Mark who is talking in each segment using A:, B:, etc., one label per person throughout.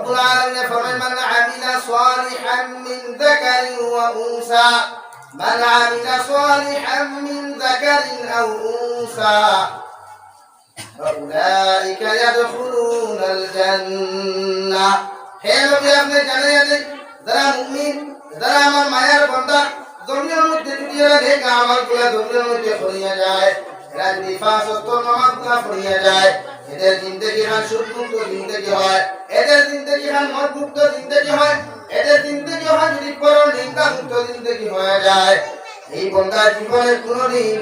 A: রব্বুল আলামিন ফরমান মান আমিলা সালিহান মিন যাকারিন ওয়া উনসা মান আমিলা সালিহান মিন যাকারিন আও উনসা ফাউলাইকা ইয়াদখুলুনাল জান্নাহ। হে নবী আপনি জানিয়ে দেন যারা মুমিন, যারা আমার মায়ের বান্দা, জমিনের মধ্যে যদি এরা নেক আমলগুলো জমিনের মধ্যে করিয়া যায়, এরা যদি পাঁচ ওয়াক্ত নামাজগুলো পড়িয়া যায়, এদের জিন্দেগি খান সুখমুক্ত জিন্দেগি হয়, এদের জিন্দেগি খান মদমুক্ত জিন্দেগি হয়, এদের জিন্দেগি হয় যদি পরর নিন্দা মুক্ত জিন্দেগি হয়ে যায়। এই বান্দার জীবনে কোনোদিন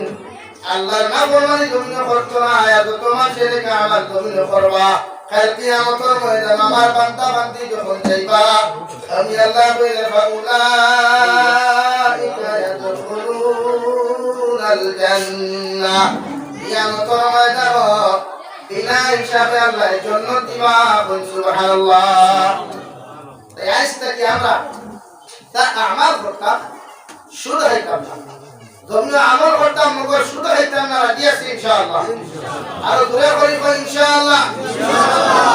A: আল্লাহর নাফরমানি জমিনে করতো না। যত মানুষের নেক আমল জমিনে করবা, কাল কিয়ামতের ময়দান আমার বান্দা বান্দি যখন যাইবা, আমি আল্লাহ বলে ফাউলাইকা ইয়াদখুলুনাল জান্নাহ। কিয়ামতের ময়দান বিনা হিসাবে আল্লাহ জান্নাত দিবা। বল সুবহানাল্লাহ। তাই আজ থেকে আমরা তা আমাল করতাম, শুধু হইতাম না, জমিনে আমল করতাম, মগর শুধু হইতাম না। রাজি আছি ইনশাআল্লাহ? আরো দূরে করিব ইনশাআল্লাহ।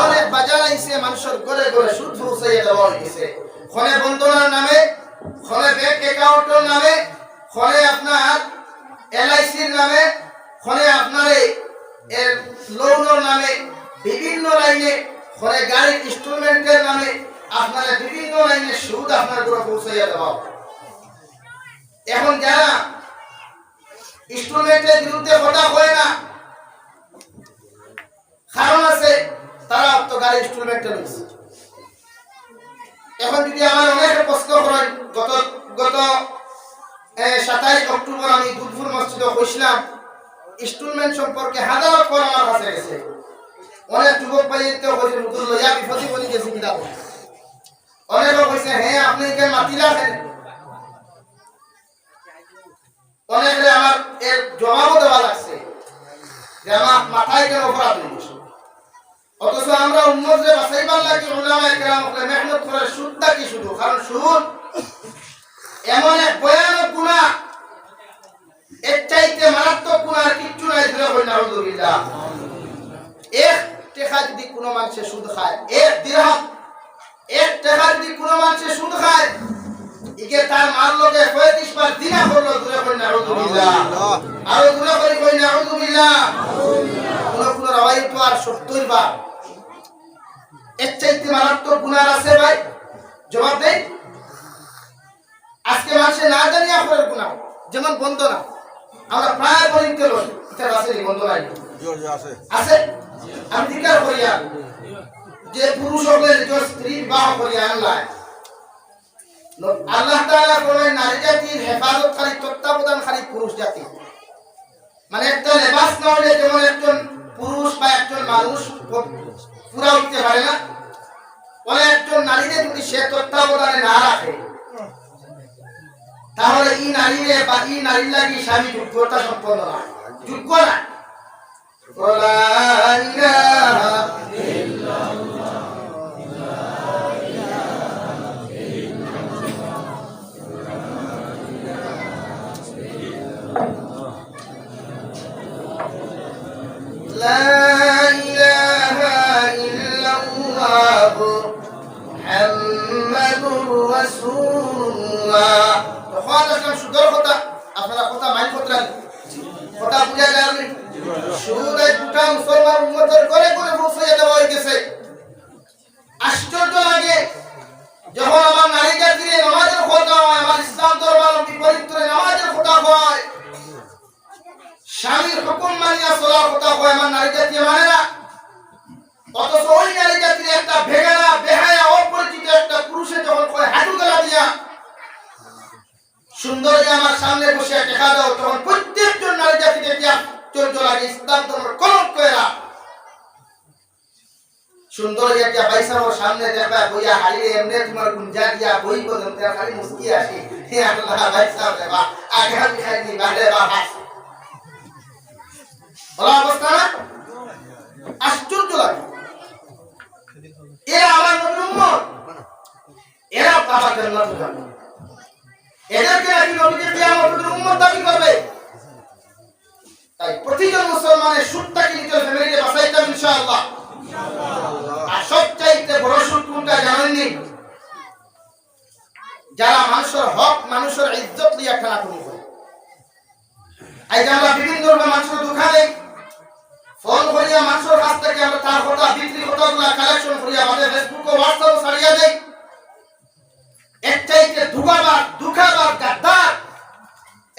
A: অনেক বাজার আইছে, মানুষের ঘরে ঘরে সুদ পৌঁছাইয়া দেওয়া হইছে। খনে বন্ধনার নামে, খনে ব্যাংক অ্যাকাউন্টের নামে, খনে আপনার এলআইসির নামে, খনে আপনার এর লোনের নামে, বিভিন্ন লাইনে, খনে গাড়ির ইনস্টলমেন্টের নামে আপনার বিভিন্ন লাইনে সুদ আপনার ঘরে পৌঁছাইয়া দেওয়া। এখন যারা ইনস্টলমেন্টের বিরুদ্ধে কথা হয় না, কারণ আছে, তারা তো গাড়ি ইনস্টলমেন্টে রয়েছে। এখন যদি আমার অনেকে প্রশ্ন করেন, গত 27 অক্টোবর আমি দুধপুর মসজিদে কইছিলাম ইনস্টলমেন্ট সম্পর্কে হাজারো কল আমার কাছে গেছে। অনেক যুবক ভাইতে কইছে হুজুর লইয়া বিপদে গেছি কিনা, অনেকে কইছে হ্যাঁ আপনি কেন মাতিলা কেন, অনেকে আমার এর জবাবও দেওয়া লাগছে যে আমার মাথায় কেন অপরাধ হয়েছে। অথচ আমরা উম্মতরে বাঁচাইবার লাগি উলামায়ে কেরাম মেহনত করে সুদটা কি শুধু, কারণ সুদ এমন এক ভয়ানক গুনাহ, এর চাইতে মারাত্মক গুনাহ আর কিচ্ছু নাই। ধরে কই নাউযুবিল্লাহ। এক টাকা যদি কোনো মানুষে সুদ খায়, এক দিরহাম, এক টাকা যদি কোনো মানুষে সুদ খায়, ইকে তার মার লগে 35 বার দিনা করলো। ধরে কই নাউযুবিল্লাহ। আরো ধরে কই নাউযুবিল্লাহ। কোন রাওয়াই তো আর 70 বার। এর চাইতে মারাত্মক গুনাহ আছে ভাই? জবাব দেই। আজকে মানুষে না জানিয়া করে গুনাহ, যেমন বন্ধনা আমরা প্রায় বলিতে লই, এটা আছে নি বন্ধনা আছে আছে। আমি জিজ্ঞাসা করিয়া যে পুরুষ হলে যে স্ত্রী বিবাহ করিয়া আনলায়, আল্লাহ তাআলা বলেন নারী জাতির হেফাজতকারী তত্ত্বাবধানকারী পুরুষ জাতি। মানে একটা লেবাস না হলে যেমন একজন পুরুষ বা একজন মানুষ পুরা উঠতে পারে না, বলে একজন নারীকে যদি সে তত্ত্বাবধানে না রাখে, তাহলে এই নারীরে বা এই নারীর লাগি স্বামী যোগ্যতা সম্পন্ন না, যোগ্য না। আপনারা কথা মাইন্ড করতেন, কথা বুঝা যায়। সুরায় দুটা মুসলমান উম্মতের করে করে পৌঁছে দেওয়া হয়ে গেছে। আশ্চর্য লাগে যখন আমার নারী জাতির নামাজের কথা হয়, আমার ইসলাম ধর্মের বিপরীত নামাজের কথা হয়, স্বামীর হুকুম মানিয়া চলার কথা হয়, আমার নারী জাতি মানে না। অথচ ওই নারী জাতির একটা ভেগানা বেহায়া অপরিচিত একটা পুরুষে যখন কয় হাঁটু গলা দিয়া সুন্দর যে আমার সামনে বসে দেখা দাও, তখন প্রত্যেকজন নারী জাতিকে দিয়া চর্য লাগে ইসলাম ধর্মের কলঙ্ক এরা। সুন্দর একটা পয়সা ওর সামনে দেখা বইয়া হারিয়ে এমনি তোমার গুঞ্জা দিয়া বই পর্যন্ত খালি মুস্কি আসি, হে আল্লাহ পয়সা দেবা আগে আমি খাইনি বাড়ে বাবা বলা অবস্থা না? আশ্চর্য লাগে। এরা আমার নবীর উম্মত, এরা বাবা জান্নাতে যাবে, এদেরকে নাকি নবীকে কিয়ামতের উম্মত দাবি করবে। তাই প্রতিজন মুসলমানের সুদটাকে নিজের ফ্যামিলিতে বাঁচাইতে হবে ইনশাআল্লাহ। আর সবচাইতে বড় সুদ কোনটা করেননি যারা মানুষের হক মানুষের ইজ্জত নিয়ে টানাটুনি করে আজ আমরা বিভিন্ন ধরনের মানুষের দোকানে ফোন করিয়া মানুষের কাছ থেকে আমরা তার কথা বিক্রি কথাগুলা কালেকশন করিয়া আমাদের ফেসবুকে হোয়াটসঅ্যাপে ছাড়িয়ে দেই এর চাইতে দুঃখাবার গাদ্দার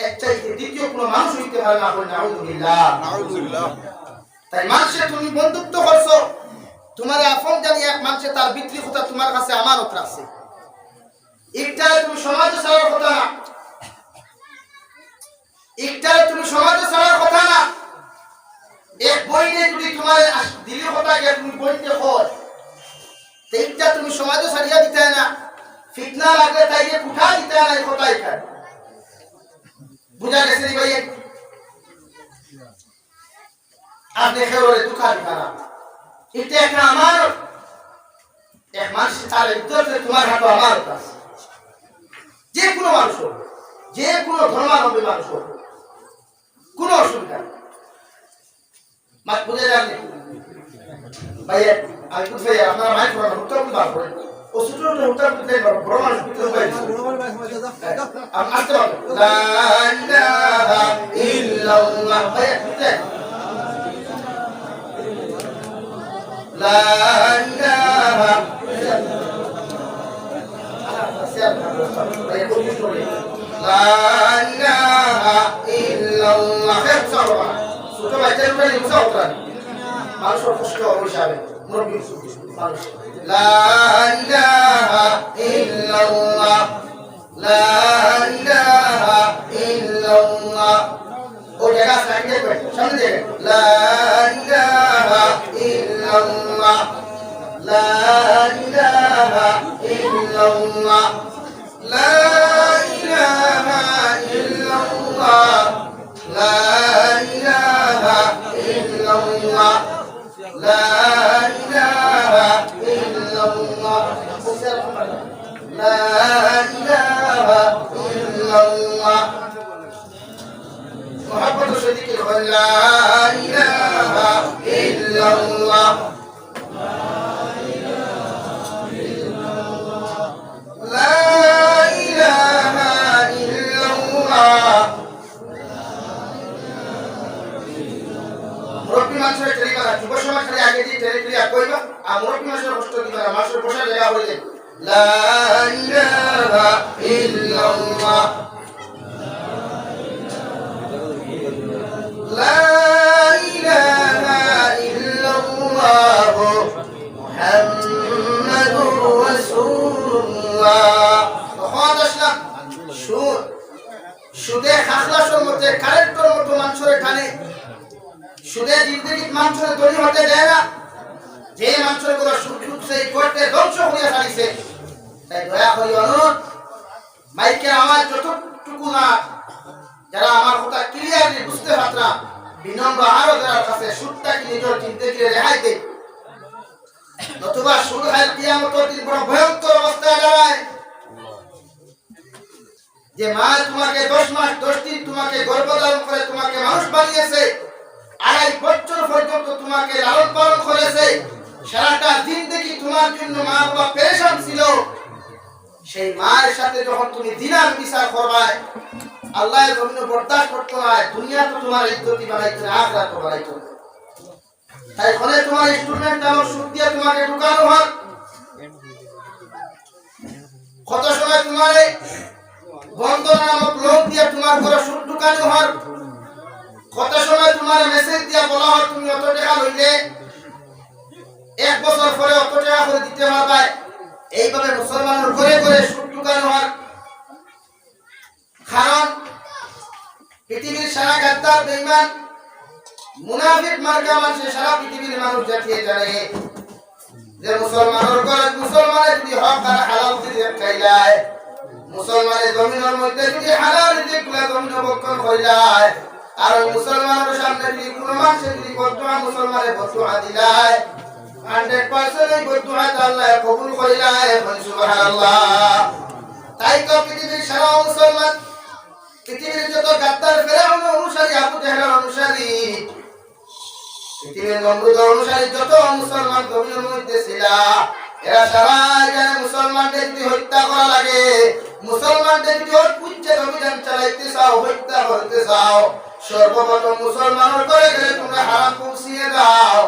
A: এর চাইতে দ্বিতীয় কোনো মানুষ হইতে পারে না। বলে নাউযুবিল্লাহ। তাই মানুষের তুমি বন্ধুত্ব করছো তোমার আপন জানি এক মানুষের তার বিক্রি কথা তোমার কাছে আমানত রাখছে একটারে তুমি সমাজে ছাড়ার কথা না একটারে তুমি সমাজে ছাড়ার কথা না এক বইনে যদি তোমার দিলি কথা গিয়ে তুমি বইতে হয় এইটা তুমি সমাজে ছাড়িয়া দিতে না ফিতনা লাগলে তাইকে উঠা দিতে না এই কথা এখানে বুঝা গেছে রে ভাই আপনি খেলোরে দুঃখা দিতে না এটা একটা আমার এক মানুষ তার ইজ্জত তোমার হাতে আমার আছে যে কোনো মানুষ যে কোনো ধর্মাবলম্বী মানুষ কোনো অসুবিধা নেই মাছ বুঝে যাননি ভাই আমি কোথায় আপনারা মাইক করেন উত্তর বার করেন ও ছোট ছোট উত্তর দিতে পারবো বড় মানুষ দিতে পারি আমি আসতে পারবো লা ইলাহা ইল্লাল্লাহ ভাই বুঝলেন লা ইলাহা লা ইলাহা ইল্লাল্লাহ ছোট বাচ্চার উপরে মুসা উতরান মানুষের কষ্ট হিসাবে মুরব্বী মানুষ লা ইলাহা ইল্লাল্লাহ লা ইলাহা ইল্লাল্লাহ ও জায়গা সাইডে করেন সামনে দেখেন লা ইলাহা ইল্লাল্লাহ লা ইলাহা ইল্লাল্লাহ লা ইলাহা ইল্লাল্লাহ লা ইলাহা ইল্লাল্লাহ লা ইলাহা ইল্লাল্লাহ লা ইলাহা ইল্লাল্লাহ মুহাম্মদ সদিক লা ইলাহা ইল্লাল্লাহ লা ইলাহা ইল্লাল্লাহ মুরব্বী মানুষের তরিকা যুব সমাজ খালি আগে দিয়ে তরিকা কইবা আর মুরব্বী মানুষের কষ্ট দিবা মানুষের বসার জায়গা হইলে লা ইলাহা ইল্লাল্লাহ লা ইলাহা ইল্লাল্লাহ মুহাম্মাদুর রাসূলুল্লাহ তখন আসলাম সুদে খাখলাসের মধ্যে কারেক্টর মতো মানুষের টানে সুদে জিন্দগি মানুষের তৈরি হতে দেয় না যে মানুষের গুলো সুদ সেই করতে ধ্বংস হইয়া ছাড়িছে তাই দয়া করি অনুরোধ মাইকের আমার যতটুকু না যারা আমার কথা ক্লিয়ারলি বুঝতে পারতাম বিনম্র আরো যারা কাছে সুদটাকে নিজের জিন্দগি রেহাই দেয় নতুবা সুদ হাল কিয়ামতের দিন বড় ভয়ঙ্কর অবস্থায় দাঁড়ায় যে মা তোমাকে 10 মাস 10 দিন তোমাকে গর্ভধারণ করে তোমাকে মানুষ বানিয়েছে 2.5 বছর পর্যন্ত তোমাকে লালন পালন করেছে সারাটা জিন্দেগি তোমার জন্য মা বাবা পেরেশান ছিল সেই মায়ের সাথে যখন তুমি দিনার বিচার করবাই আল্লাহর জমিনে বরদাস্ত করতে হয় দুনিয়া তো তোমার ইজ্জতি বানাইতে আখিরাত বানাইতে তাই ফলে তোমার স্টুডেন্ট নামক সুদ দিয়ে তোমাকে ঢুকানো হয় কত সময় তোমারে বন্ধন নামক লোক দিয়ে তোমার ঘরে সুদ ঢুকানো হয় কত সময় তোমার মেসেজ দিয়া বলা হয় তুমি অত টাকা লইলে 1 বছর পরে অত টাকা করে দিতে পারবে এইভাবে মুসলমানের ঘরে ঘরে সুদ ঢুকানো হয় কারণ পৃথিবীর সারা গাদ্দার বেঈমান মুনাফিক মার্কা মানুষ সারা পৃথিবীর মানুষ জাতিয়ে জানে যে মুসলমানের ঘরে মুসলমানের যদি হক আর হালাল রিজিক খাইলায় মুসলমানের জমিনের মধ্যে যদি হালাল রিজিক গুলা জমিন বক্ষণ করিলায় আর মুসলমানের সামনে যদি কোনো মানুষ যদি বদুয়া মুসলমানের বদুয়া দিলায় 100% এই বদুয়া আল্লাহ কবুল করিলায় সুবহানাল্লাহ তাই তো পৃথিবীর সারা মুসলমান পৃথিবীর যত গাদ্দার ফেরাউন অনুসারী আবু জাহেলের অনুসারী পৃথিবীর নমরুদ অনুসারী যত মুসলমান জমিনের মধ্যে ছিল এরা সারা জানে মুসলমানদের যদি হত্যা করা লাগে, মুসলমানদের যদি উচ্ছেদ অভিযান চালাইতে চাও, হত্যা করতে চাও, সর্বপ্রথম মুসলমানের করে গেলে তোমরা হারাম পৌঁছিয়ে দাও।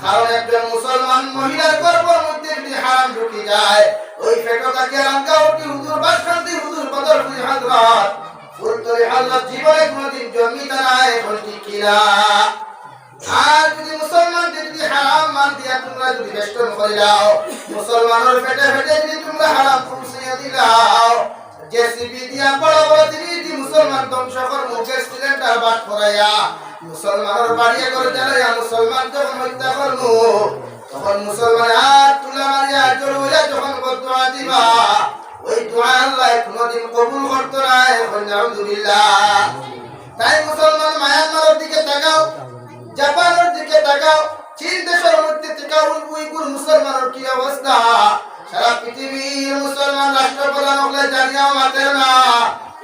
A: কারণ একজন মুসলমান মহিলার গর্ভের মধ্যে যদি হারাম ঢুকে যায়, ওই ফেটটাকে রাঙ্গাউটি হুজুর বাসখান্তি হুজুর বদরপুরি হযরত ফুলতলি হযরত জীবনে কোনদিন জন্মিতা নাই, এখন ঠিক কিনা? আর যদি মুসলমানদের যদি হারাম মান দিয়া তোমরা যদি বেষ্টন করে দাও, মুসলমানের পেটে পেটে যদি তোমরা হারাম পৌঁছিয়ে দিলাও, জেসিবি দিয়া বড় বড় জিনিস মুসলমান ধ্বংস কর, মুখে সিলিন্ডার বাট করাইয়া মুসলমানের বাড়িয়ে করে জ্বালাইয়া মুসলমান যখন হত্যা করবো, তখন মুসলমান আর তুলা মারিয়া জোর হইয়া যখন বদদোয়া দিবা, ওই দোয়া আল্লাহ কোনদিন কবুল করতো না। আলহামদুলিল্লাহ। তাই মুসলমান মায়ানমারের দিকে তাকাও, জাপানের দিকে তাকাও, চীন দেশের মধ্যে তাকাও, উইগুর মুসলমানের কি অবস্থা। সারা পৃথিবীর মুসলমান রাষ্ট্রপ্রধান হলে জানিয়াও মাতের না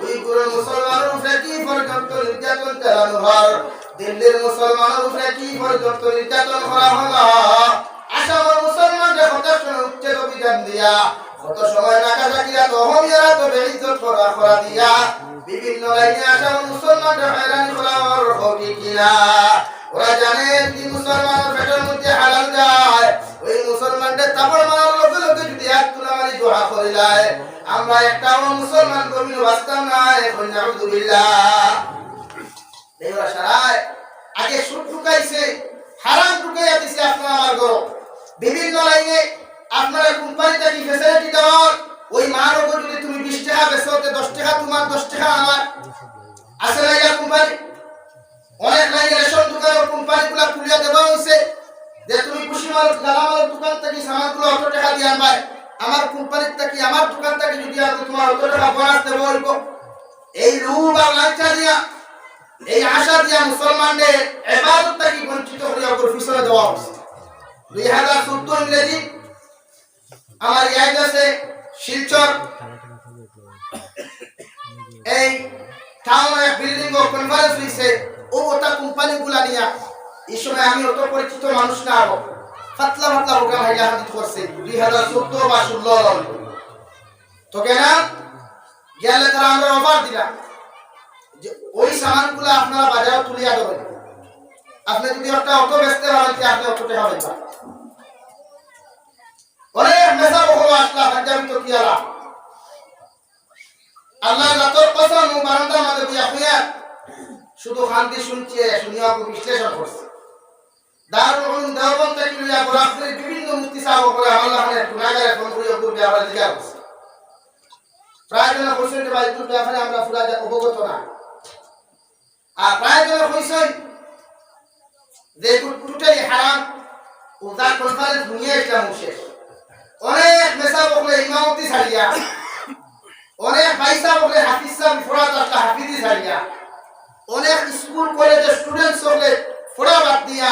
A: উইগুর মুসলমানের উপরে কি পর্যন্ত নির্যাতন চালানো হয়, দিল্লির মুসলমানের উপরে কি পর্যন্ত নির্যাতন করা হলো, আসামের মুসলমানদের কথা শুনে উচ্ছেদ অভিযান দিয়া কত সময় নাকাজাকিরা তো অহমিয়ারা তো বেইজ্জত করা দিয়া বিভিন্ন লাইনে আসামের মুসলমানদের হয়রানি করা হবে কিনা। ওরা জানে কি মুসলমানের পেটের মধ্যে হালাল যায়, ওই মুসলমানদের তারপর মারার লোকে লোকে যদি এক তুলা মারি দোয়া করে যায়, আমরা একটা মুসলমান কমিও বাঁচতাম না। এখন আলহামদুলিল্লাহ। দেওয়া সারায় আগে সুদ ঢুকাইছে, হারাম ঢুকাইয়া দিছে আপনার আমার ঘর, বিভিন্ন লাইনে আপনারা কোম্পানিতে কি ফ্যাসিলিটি দেওয়ার, ওই মার উপর যদি তুমি 20 টাকা বেচো, 10 টাকা তোমার 10 টাকা আমার, আছে না এটা কোম্পানি? অনেক লাইনে রেশন দোকানের কোম্পানিগুলো খুলিয়া দেওয়া হয়েছে যে তুমি খুশি মাল গালামাল দোকান থেকে সামানগুলো অত টাকা দিয়ে আনবাই, আমার কোম্পানির থেকে আমার দোকান থেকে যদি আনো তোমার অত টাকা বোনাস দেবো। এই রূপ আর লাঞ্ছা দিয়া, এই আশা দিয়া মুসলমানদের ইবাদত থেকে বঞ্চিত করিয়া ওপর ফিসলে দেওয়া হয়েছে। 2014 ইংরেজি আমার ইয়াদ আছে শিলচর এই টাউন বিল্ডিং ও কনফারেন্স হইছে, ও ওটা কোম্পানিগুলা নিয়া। এই সময় আমি অত পরিচিত মানুষ না, পাতলা পাতলা প্রোগ্রাম হাইলা হাদিস করছে 2014 বা 16 তো কেন গেলে তারা আমরা অফার দিলাম যে ওই সামানগুলো আপনারা বাজারে তুলিয়া দেবেন, আপনি যদি একটা অটো বেচতে পারেন আপনি অটো টাকা পাবেন। অনেক মেসা বহল আসলা হাজাবি তো কি আলা আল্লাহ জাতর কসম বারান্দা মাঝে দিয়া হইয়া শুধু শান্তি শুনছে, শুনিয়া বিশ্লেষণ করছে। দারুল উলুম দেওবন্দ থেকে লিয়া গোলাপপুরের বিভিন্ন মুফতি সাহেব বলে আল্লাহ মানে গুনাহগারে ফোন করিয়া করবে আবার জিজ্ঞাসা করছে। প্রায় জন কইছেন যে ভাই তুই ব্যাপারে আমরা পুরা অবগত না, আর প্রায় জন কইছেন যে টোটালি হারাম, ওটা কনফারেন্স দুনিয়া ইসলাম শেষ। অনেক মেসা বলে ইমামতি ছাড়িয়া, অনেক ভাইসা বলে হাফিজ সাহেব ফোড়াত আসলা হাফিজি ছাড়িয়া, অনেক স্কুল কলেজের স্টুডেন্টস হলে ফোড়া বাদ দিয়া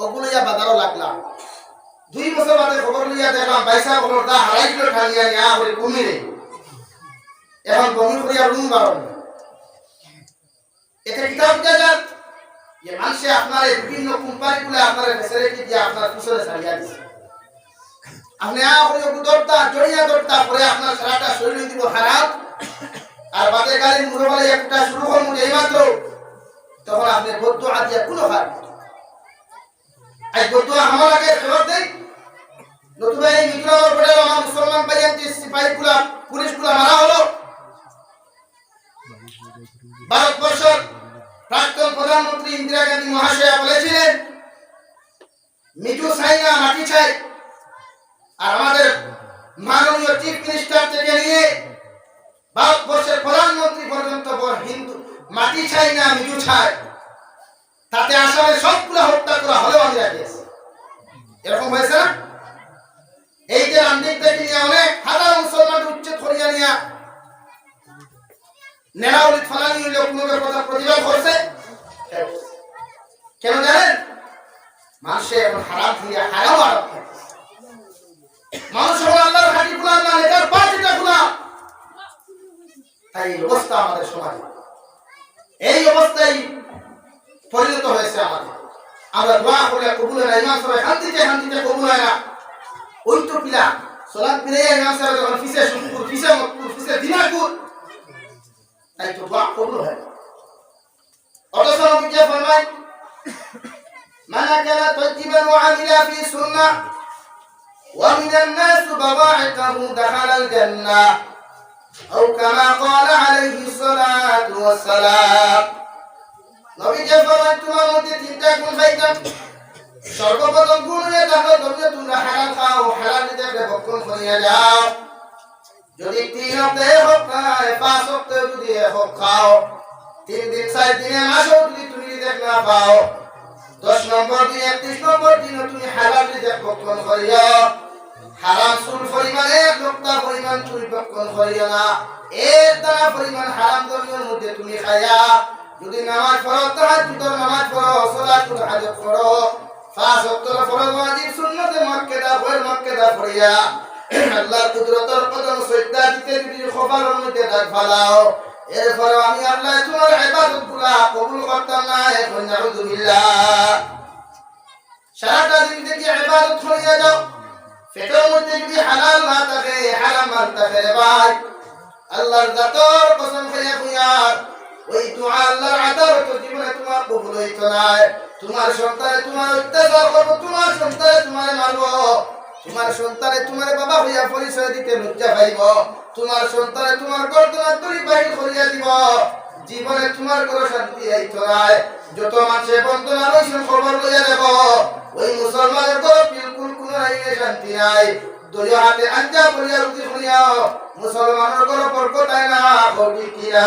A: ওগুলো ইয়া বাজারও লাগলাম। 2 বছর বাদে খবর লিয়া দেখলাম ভাইসা বলে দা হারাই কিলো ঠালিয়া নিয়া হলে কমিরে এখন বমি করিয়া রুম বাড়ন। এতে কিতাব দেওয়া যে মানুষে আপনার বিভিন্ন কোম্পানিগুলো আপনার ফ্যাসিলিটি দিয়ে আপনার পিছনে ছাড়িয়া দিচ্ছে, আপনি দরটা জড়িয়া দরটা পরে আপনার সারাটা শরীর দিব খারাপ, আর বাদে গাড়ির মুখে একটা শুরু করবো এই মাত্র, তখন আপনি বদুয়া দিয়ে কোনো খারাপ বদুয়া আমার আগে খবর দেই। নতুবা এই মিত্রনগর পড়ে আমার মুসলমান ভাইয়ান যে সিপাহীগুলা পুলিশগুলা মারা হলো, ভারতবর্ষের প্রাক্তন প্রধানমন্ত্রী ইন্দিরা গান্ধী মহাশয়া বলেছিলেন মিঠু চাই না মাটি চাই, আর আমাদের মাননীয় চিফ মিনিস্টার থেকে নিয়ে ভারতবর্ষের প্রধানমন্ত্রী পর্যন্ত হিন্দু মাটি চাই না মিঠু চাই, তাতে আসামে সবগুলো হত্যা করা হলেও আমি রাখিয়েছি। এরকম হয়েছে না? এই যে রামদিক থেকে নিয়ে অনেক হাজার মুসলমান উচ্ছেদ করিয়া নিয়ে নেরাউলি ফালানি লোকের কথা প্রতিবাদ করছে কেন জানেন? মানুষে এখন হারাম দিয়ে হারাম আরব মানুষ হল আল্লাহর খাঁটি গোলাম না, এটার পাঁচটা গোলাম। তাই অবস্থা আমাদের সমাজে এই অবস্থায় পরিণত হয়েছে আমাদের। আমরা দোয়া করলে কবুল হয় না, ইমাম সাহেব শান্তিতে শান্তিতে কবুল হয় না। ওই তো পিলা সালাত ফিরে ইমাম সাহেব যখন ফিসে শুকুর ফিসে মকবুল ফিসে দিনাকুর তাই তো দোয়া কবুল হয় অথচ নবীজি ফরমান মান আকালা তাইয়িবান ওয়া আমিলা ফি সুন্নাহ ওয়া মিনান নাস বাওয়া'iতাহু দাখালাল জান্নাহ আও কামা ক্বালা আলাইহিস সালাতু ওয়াস সালাম নবীজি ফরমান তোমার মধ্যে তিনটা গুণ পাইতাম সর্বপ্রথম গুণ হয়ে দেখো তোমরা হালাল খাও হালাল দেখলে ভক্ষণ করিয়া যাও যদি 3 সপ্তাহে হোক খায় 5 সপ্তাহে যদি হোক খাও 3 দিন 4 দিনে মাসও যদি তুমি দেখ না পাও 10 নম্বর দিন 31 নম্বর দিন তুমি হালাল রিজিক ভক্ষণ করিও হারাম সুল পরিমাণে লোকটা পরিমাণ তুমি ভক্ষণ করিও না এর দ্বারা পরিমাণ হারাম দ্রব্যের মধ্যে তুমি খায়া যদি নামাজ পড়ো তাহাজ্জুদ নামাজ পড়ো সালাতুল হাজত পড়ো 5 ওয়াক্তের ফরজ ওয়াজিব সুন্নতে মুআক্কাদা ওয়াল মুআক্কাদা পড়িয়া আল্লাহর কুদরতের কদম সজদা দিতে যদি খবরের মধ্যে ডাক ফালাও এরপর আমি আল্লাহ তোমার ইবাদতগুলো কবুল করতাম না এখন নাউযুবিল্লাহ সারাটা দিন থেকে ইবাদত করিয়া যাও পেটের মধ্যে যদি হালাল না থাকে হারাম না থাকে ভাই আল্লাহর জাতর কসম খাইয়া কইয়া ওই দুআ আল্লাহর আদালত জীবনে তোমার কবুল হইতো না তোমার সন্তানে তোমার অত্যাচার করবো তোমার সন্তানে তোমার মারবো তোমার সন্তানে তোমার বাবা হইয়া পরিচয় দিতে লজ্জা পাইব তোমার সন্তানে তোমার গর্দনা তরি বাহির করিয়া দিব জীবনে তোমার কোনো শান্তি আইতো না যত মানুষে বন্দনা রইছেন খবর লইয়া দেব ওই মুসলমানের তো বিলকুল কোনো শান্তি নাই দলীয় হাতে আঞ্জা বলিয়া রুটি শুনিয়াও মুসলমানের কোনো বরকত হয় না হবি কিনা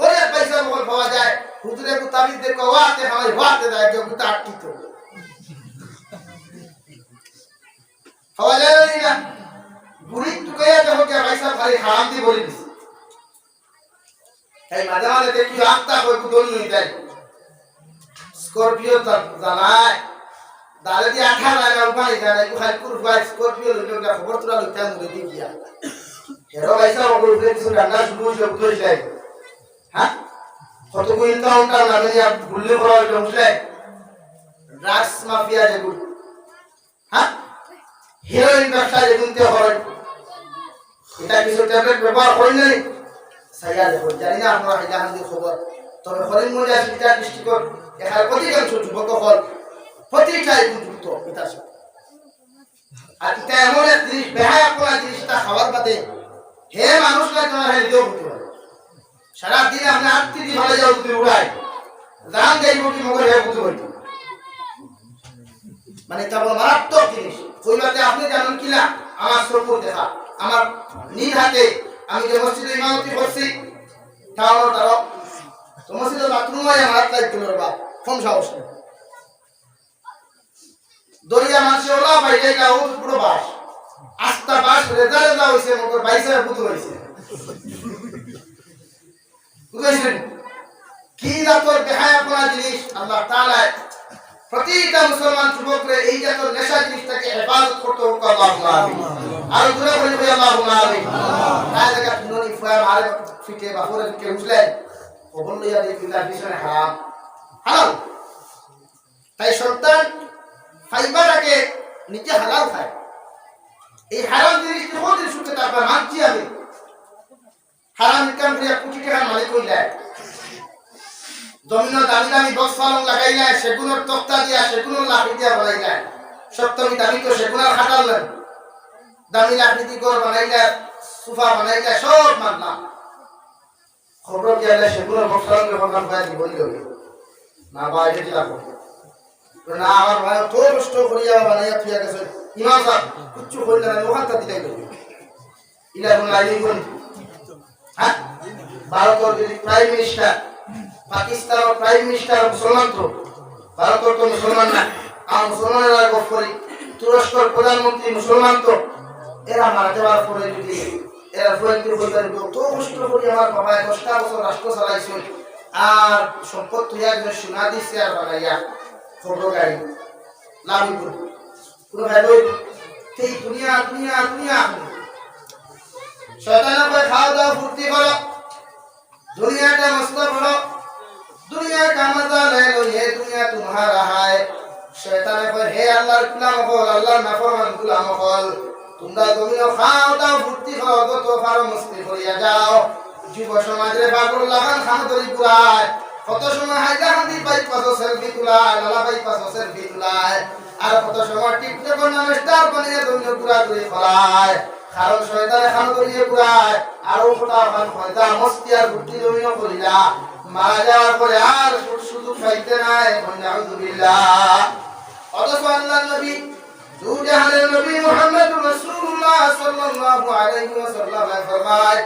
A: ওরে পয়সা বল পাওয়া যায় হুজুরে কো তাবিজ দেখো ওয়াতে হয় ওয়াতে দেয় কেউ তাটি তো পাওয়া যায় না বুড়ি টুকাইয়া দেখো কে পয়সা খালি হারাম দি বলি দিছে এই মাঝে মাঝে দেখি আত্মা কই দল নিয়ে যায় স্করপিও তার জানায় দালে দি আঠা লাগা উপায় জানাই খালি কুরবাই স্করপিও লইটা খবর তোরা লইতা মুরে দি গিয়া হেরো পয়সা ওগুলো কিছু রান্না শুরু হইছে উঠে যায় হ্যাঁ কত কো ইনকাউন্টার লাগে যা ভুললে করা হইলো বুঝলে ড্রাগস মাফিয়া যেগুলো হ্যাঁ হেরোইন ব্যবসা যেগুনতে হয় এটা কিছু ট্যাবলেট ব্যবহার করি নাই সাইয়া দেখো জানি না আমরা হাইলাহান্দির খবর তবে হরিণমূল শিক্ষা দৃষ্টিকোণ এখানে অধিকাংশ যুবক হল প্রতিটাই উপযুক্ত এটার সাথে আর এটা এমন এক জিনিস বেহায়া করা জিনিসটা খাওয়ার বাদে হে মানুষরা তোমার হ্যাঁ নিজেও হতে পারে সারাদিন আপনি আটটি দিয়ে ভালো যাও তুমি উড়াই দাম যাইব কি মগর হে বুঝতে পারতো মানে এটা বড় মারাত্মক জিনিস ওই বাদে আপনি জানেন কিনা আমার চোখের দেখা আমার নিজ হাতে আমি যে মসজিদে ইমামতি করছি টাউনের তারক তো মসজিদের বাথরুমে আমার দায়িত্ব করবা কম সাহস নেই দরিয়া মাসে ওলা বাইরে যাও পুরো বাস আস্তা বাস রেজা রেজা হইছে মগর বাইসে বুঝতে হইছে বুঝছেন কি জাতর বেহায়া করা জিনিস আল্লাহ তাআলা প্রতিটা মুসলমান যুবকরে এই জাতর নেশা জিনিসটাকে হেফাজত করতে হোক আল্লাহুম্মা আমিন আর দূরে বলি আল্লাহুম্মা আমিন তাই জায়গা ননি ফুয়া মারে ফিটে বাপরে ফিটে বুঝলেন কবল লইয়া দেখি তার পিছনে হারাম হালাল তাই সন্তান ফাইবারকে নিজে হালাল খায় এই হারাম জিনিসটি কত সুখে তারপর মানছি আমি হারাম ইনকাম করে কোটি টাকার মালিক হইলে জমিন দামি দামি গছ পালং লাগাইলে সেগুনের তক্তা দিয়া সেগুনের লাকড়ি দিয়া বানাইলে সপ্তমী দামি তো সেগুনের খাটাল নেন দামি লাকড়ি দি ঘর বানাইলে সোফা বানাইলে সব মানলাম খবর গেলে সেগুনের গছ পালং ব্যবহার করে জীবন গেলে না বাইরে দিলাম না আমার ভাই তো কষ্ট করিয়া বানাইয়া থিয়া গেছে ইমাম সাহেব কিচ্ছু কইল না ওখানটা দিলাই গেল ইলা কোন লাইন কোন হ্যাঁ ভারতের প্রাইম মিনিস্টার পাকিস্তানের প্রাইম মিনিস্টার মুসলমান তো ভারতের তো মুসলমান না আর মুসলমানেরা গপ করি তুরস্কের প্রধানমন্ত্রী মুসলমান তো এরা মারা যাওয়ার পরে যদি এরা ফোয়েন্টির বলতেন তো কষ্ট করি আমার বাবা 10টা বছর রাষ্ট্র চালাইছেন আর সম্পদ তুইয়া সোনা দিচ্ছে আর বানাইয়া ছোট গাড়ি লাভিপুর পুরো ভাই এই দুনিয়া দুনিয়া দুনিয়া শয়তানের করে খাওয়া দাওয়া ফুর্তি করো दुनिया का मसला बड़ो दुनिया का मजा ले लो ये दुनिया तुम्हारा है শয়তানে কয় হে আল্লাহর গোলাম হল আল্লাহর নাফরমান গোলাম হল তোমরা তুমিও খাও দাও ফুর্তি করো যত পারো মস্তি করিয়া যাও যুব সমাজের পাগল লাগান খামতরি পুরায় কত সময় হাইজা হাঁদি পাই পাঁচো সেলফি তুলায় লালা পাই পাঁচো সেলফি তুলায় আর কত সময় টিকটক নামে স্টার বানিয়ে দুনিয়া পুরা করে ফলায় কারণ শয়তানে খামতরিয়ে পুরায় আর ওটা খান ফয়দা মস্তি আর ফুর্তি জমিও করিলা মারা যাওয়ার পরে আর সুযোগ পাইতে নাই আলহামদুলিল্লাহ অথচ আল্লাহ নবী দু জাহানের নবী মুহাম্মদুর রাসূলুল্লাহ সাল্লাল্লাহু আলাইহি ওয়াসাল্লাম ফরমায়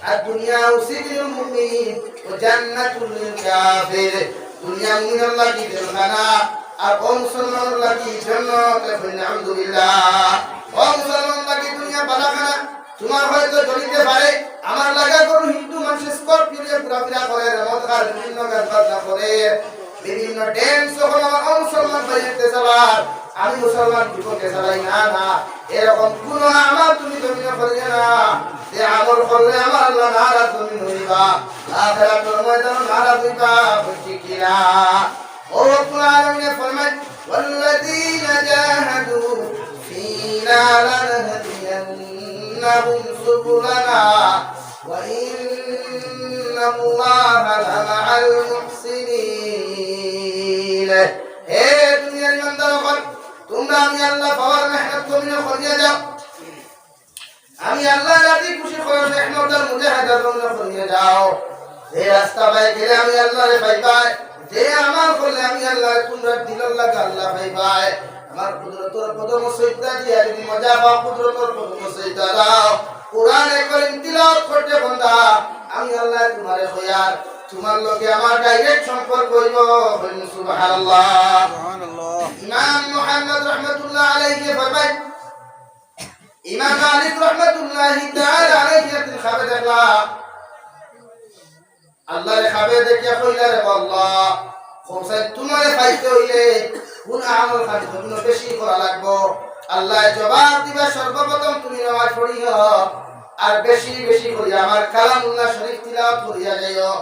A: الدنيا سجن المؤمن وجنة للكافر দুনিয়া মুমিন আল্লাহ কি জেলখানা আর ও মুসলমান আল্লাহ কি জান্নাত আলহামদুলিল্লাহ ও মুসলমান আল্লাহ কি দুনিয়া বালাখানা তোমার হয়তো জ্বলিতে পারে আমার লাগা করু হিন্দু মানুষ স্করপিওতে ঘোরাফেরা করে রমজান বিভিন্ন গাছপালা করে বিভিন্ন ড্যান্স যখন আমার মুসলমান বাড়িতে চালার আমি মুসলমান বিপক্ষে চালাই না না এরকম কোন আমার তুমি জমিনে করিয়ে না যে আমল করলে আমার আল্লাহ নারাজ তুমি হইবা আখিরাতের ময়দানে নারাজ হইবা বুঝি কিনা ও কুরআনে ফরমায় ওয়াল্লাযীনা জাহাদু ফীনা লানহদিয়ান্নাহুম সুবুলানা ওয়া ইন্নাল্লাহা লামাআল মুহসিনিন হে দুনিয়ার ইমানদারগণ তোমরা আমি আল্লাহ পাওয়ার মেহনত জমিনে করিয়া যাও আমি আল্লাহ রাজি খুশি করার মেহনতের মুজাহিদা জমিনে করিয়া যাও যে রাস্তা পাই গেলে আমি আল্লাহরে পাইবাই যে আমার করলে আমি আল্লাহ তোমরা দিলর লাগা আল্লাহ পাইবাই আমার কুদরতের কদম সইদা দিয়া যদি মজা পাও কুদরতের কদম সইদা দাও কোরআনে কারীম তিলাওয়াত করতে বান্দা আমি আল্লাহ তোমারে হইয়ার তোমার লগে আমার ডাইরেক্ট সম্পর্ক হইব সুবহানাল্লাহ সুবহানাল্লাহ ইমাম মুহাম্মদ রাহমাতুল্লাহ আলাইহি ফরমায় ইমাম মালিক রাহমাতুল্লাহি তাআলা আলাইহি খাবে দেখলা আল্লাহর খাবে দেখিয়া কইলা রে আল্লাহ কোসাই তোমারে পাইতে হইলে কোন আমল খালি তুমি বেশি করা লাগবো আল্লাহ জবাব দিবা সর্বপ্রথম তুমি নামাজ পড়িও আর বেশি বেশি করি আমার কালামুল্লাহ শরীফ তিলাওয়াত করিয়া যাইও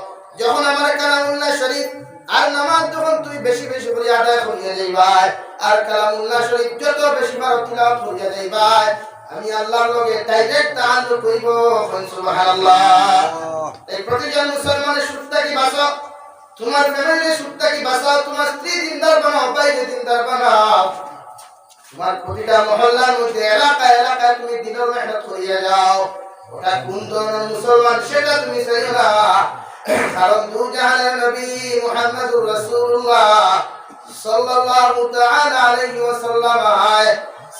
A: যখন আমার কালামুল্লাহ শরীফ আর নামাজ যখন তুই বেশি বেশি করে আদায় করিয়া যাইবা আর কালামুল্লাহ শরীফ যত বেশি বার তিলাওয়াত করিয়া যাইবা আমি আল্লাহর লগে ডাইরেক্ট তাআল্লুক কইব সুবহানাল্লাহ এই প্রতিজন মুসলমানের সুরটা কি বাঁচো তোমার ফ্যামিলির সুরটা কি বাঁচাও তোমার স্ত্রী দিনদার বানাও বাইরে দিনদার বানাও তোমার প্রতিটা মহল্লার মধ্যে এলাকায় এলাকায় তুমি দিনের মেহনত করিয়া যাও ওটা কোন ধরনের মুসলমান সেটা তুমি চাইও না কারণ দু জাহানের নবী মুহাম্মদুর রাসূলুল্লাহ সাল্লাল্লাহু তাআলা আলাইহি ওয়াসাল্লাম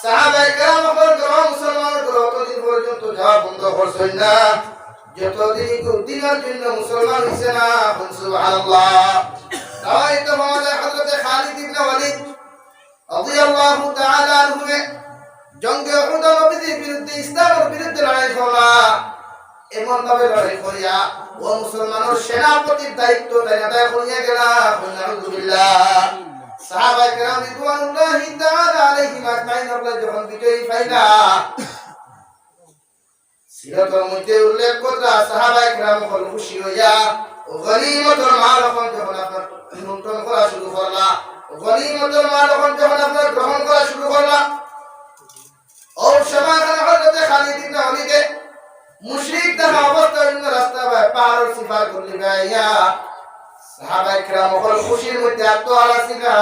A: সাহাবায়ে কেরাম মুসলমান ততদিন পর্যন্ত যাওয়া বন্ধ করছেন না যতদিন দিনের জন্য মুসলমান হইছে না সুবহানাল্লাহ তাই তো আমাদের হযরত খালিদ ইবনে ওয়ালিদ রাদিয়াল্লাহু তাআলা আনহু জঙ্গে উহুদ নবীর বিরুদ্ধে ইসলামের বিরুদ্ধে লড়াই করা এমন ভাবে লড়াই করিয়া ও মুসলমানের সেনাপতির দায়িত্ব তাই আদায় করিয়া গেল আলহামদুলিল্লাহ সাহাবায়ে কেরাম রিদওয়ানুল্লাহি তাআলা আলাইহিম আজমাইন যখন বিজয়ী পাইলা সিরাতের মধ্যে উল্লেখ করা সাহাবায়ে কেরাম খুশি হইয়া গনিমতের মাল যখন আপনার লুণ্ঠন করা শুরু করলা গনিমতের মাল যখন আপনার গ্রহণ করা শুরু করলা ও সময় হযরত খালিদ ইবনে ওয়ালিদ মুশরিক দেখা অবস্থা অন্য রাস্তা পার সিফার করলি ভাইয়া সাহাবায়ে কেরাম খুশির মধ্যে আত্মহারা ছিলা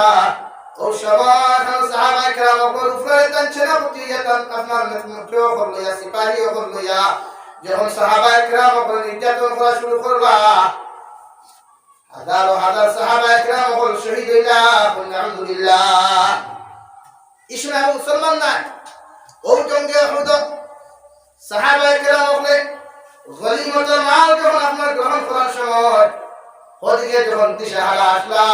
A: ও সময় সাহাবায়ে কেরাম উপরে সেনাপতি আপনার নেতৃত্ব করলো সিপাহী করলো যখন সাহাবায়ে কেরাম নির্যাতন করা শুরু করলা হাজার হাজার সাহাবায়ে কেরাম শহীদ হইলা আলহামদুলিল্লাহ ইসলাম মুসলমান না ও জঙ্গে উহুদ সাহাবায়ে কেরাম গনিমতের মাল যখন আপনার গ্রহণ করার সময় ওদিকে যখন দিশাহারা আসলা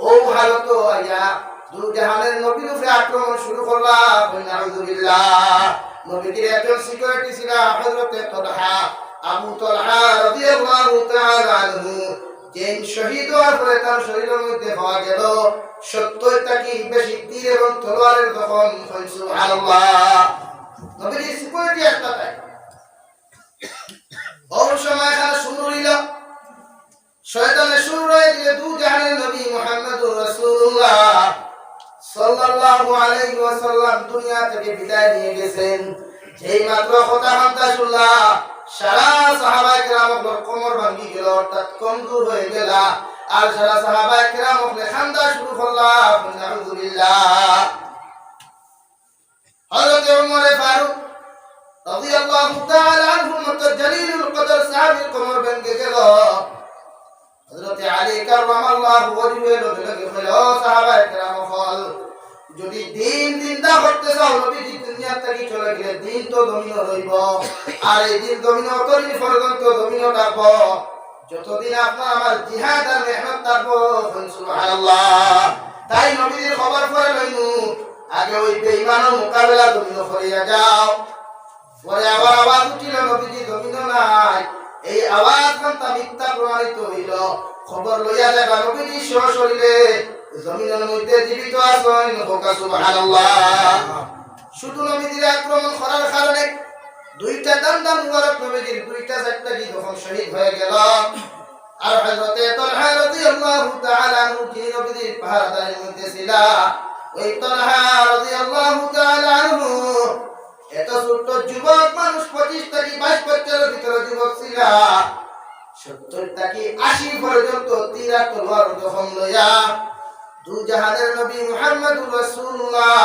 A: ও হালত আইয়া দু জাহানের নবীর উপরে আক্রমণ শুরু করলা আলহামদুলিল্লাহ নবীর একজন সিকিউরিটি ছিল হযরত তালহা আবু তালহা রাদিয়াল্লাহু তাআলা আনহু যে শহীদ হওয়ার পরে তার শরীরের মধ্যে পাওয়া গেল 70টা কি বেশি তীর এবং তলোয়ারের তখন সুবহানাল্লাহ নবীর সিকিউরিটি একটা তাই ওর সময় খানা শুরু হইল শয়তানের শুরু হয়ে গেলে দু জাহানের নবী মুহাম্মদুর রাসূলুল্লাহ সাল্লাল্লাহু আলাইহি ওয়াসাল্লাম দুনিয়া থেকে বিদায় নিয়ে গেছেন। যেই মাত্র কথা শুনলা সারা সাহাবায়ে কেরামের কোমর ভাঙি গেল, অর্থাৎ কমজোর হয়ে গেল। আর সারা সাহাবায়ে কেরাম খান্দা শুরু করলা, আলহামদুলিল্লাহ। হযরত ওমর ফারুক রাদিয়াল্লাহু তাআলা আনহু মত জলিলুল কদর সাহাবীর কোমর ভেঙে গেল। হযরত আলী কাররামাল্লাহু ওয়াজহু লগে হলো সাহাবায়ে কেরাম হল, যদি দিন দা করতে চাও নবীজি দুনিয়া থেকে চলে গেলে দিন তো দমিন রইব, আর এই দিন দমিন অতদিন পর্যন্ত দমিন থাকবো যতদিন আপনার আমার জিহাদ আর মেহনত থাকবো। সুবহানাল্লাহ। তাই নবীজির খবর পরে লইনু, আগে ওই বেঈমানের মোকাবেলা দমিন করিয়া যাও। পরে আবার আওয়াজ উঠিল নবীজি দমিন নাই। এই আওয়াজ খানটা মিথ্যা প্রমাণিত হইল। খবর লইয়া দেখা নবীজি সশরীরে জমিনের মধ্যে জীবিত আছেন। সুবহানাল্লাহ। শুধু নবীজির আক্রমণ করার কারণে দুইটা দান মুবারক নবীজির দুইটা চারটা কি যখন শহীদ হয়ে গেল। আর হযরতে তালহা রাদিয়াল্লাহু তাআলা আনহু যিনি নবীজির পাহারাদারের মধ্যে ছিল, ওই তালহা রাদিয়াল্লাহু তাআলা আনহু এত ছোট যুবক মানুষ, 25 থেকে 22 বছরের ভিতরে যুবক ছিল। 70 থেকে 80 পর্যন্ত তীর আর তলোয়ার যখন লইয়া দু জাহানের নবী মুহাম্মদুর রাসূলুল্লাহ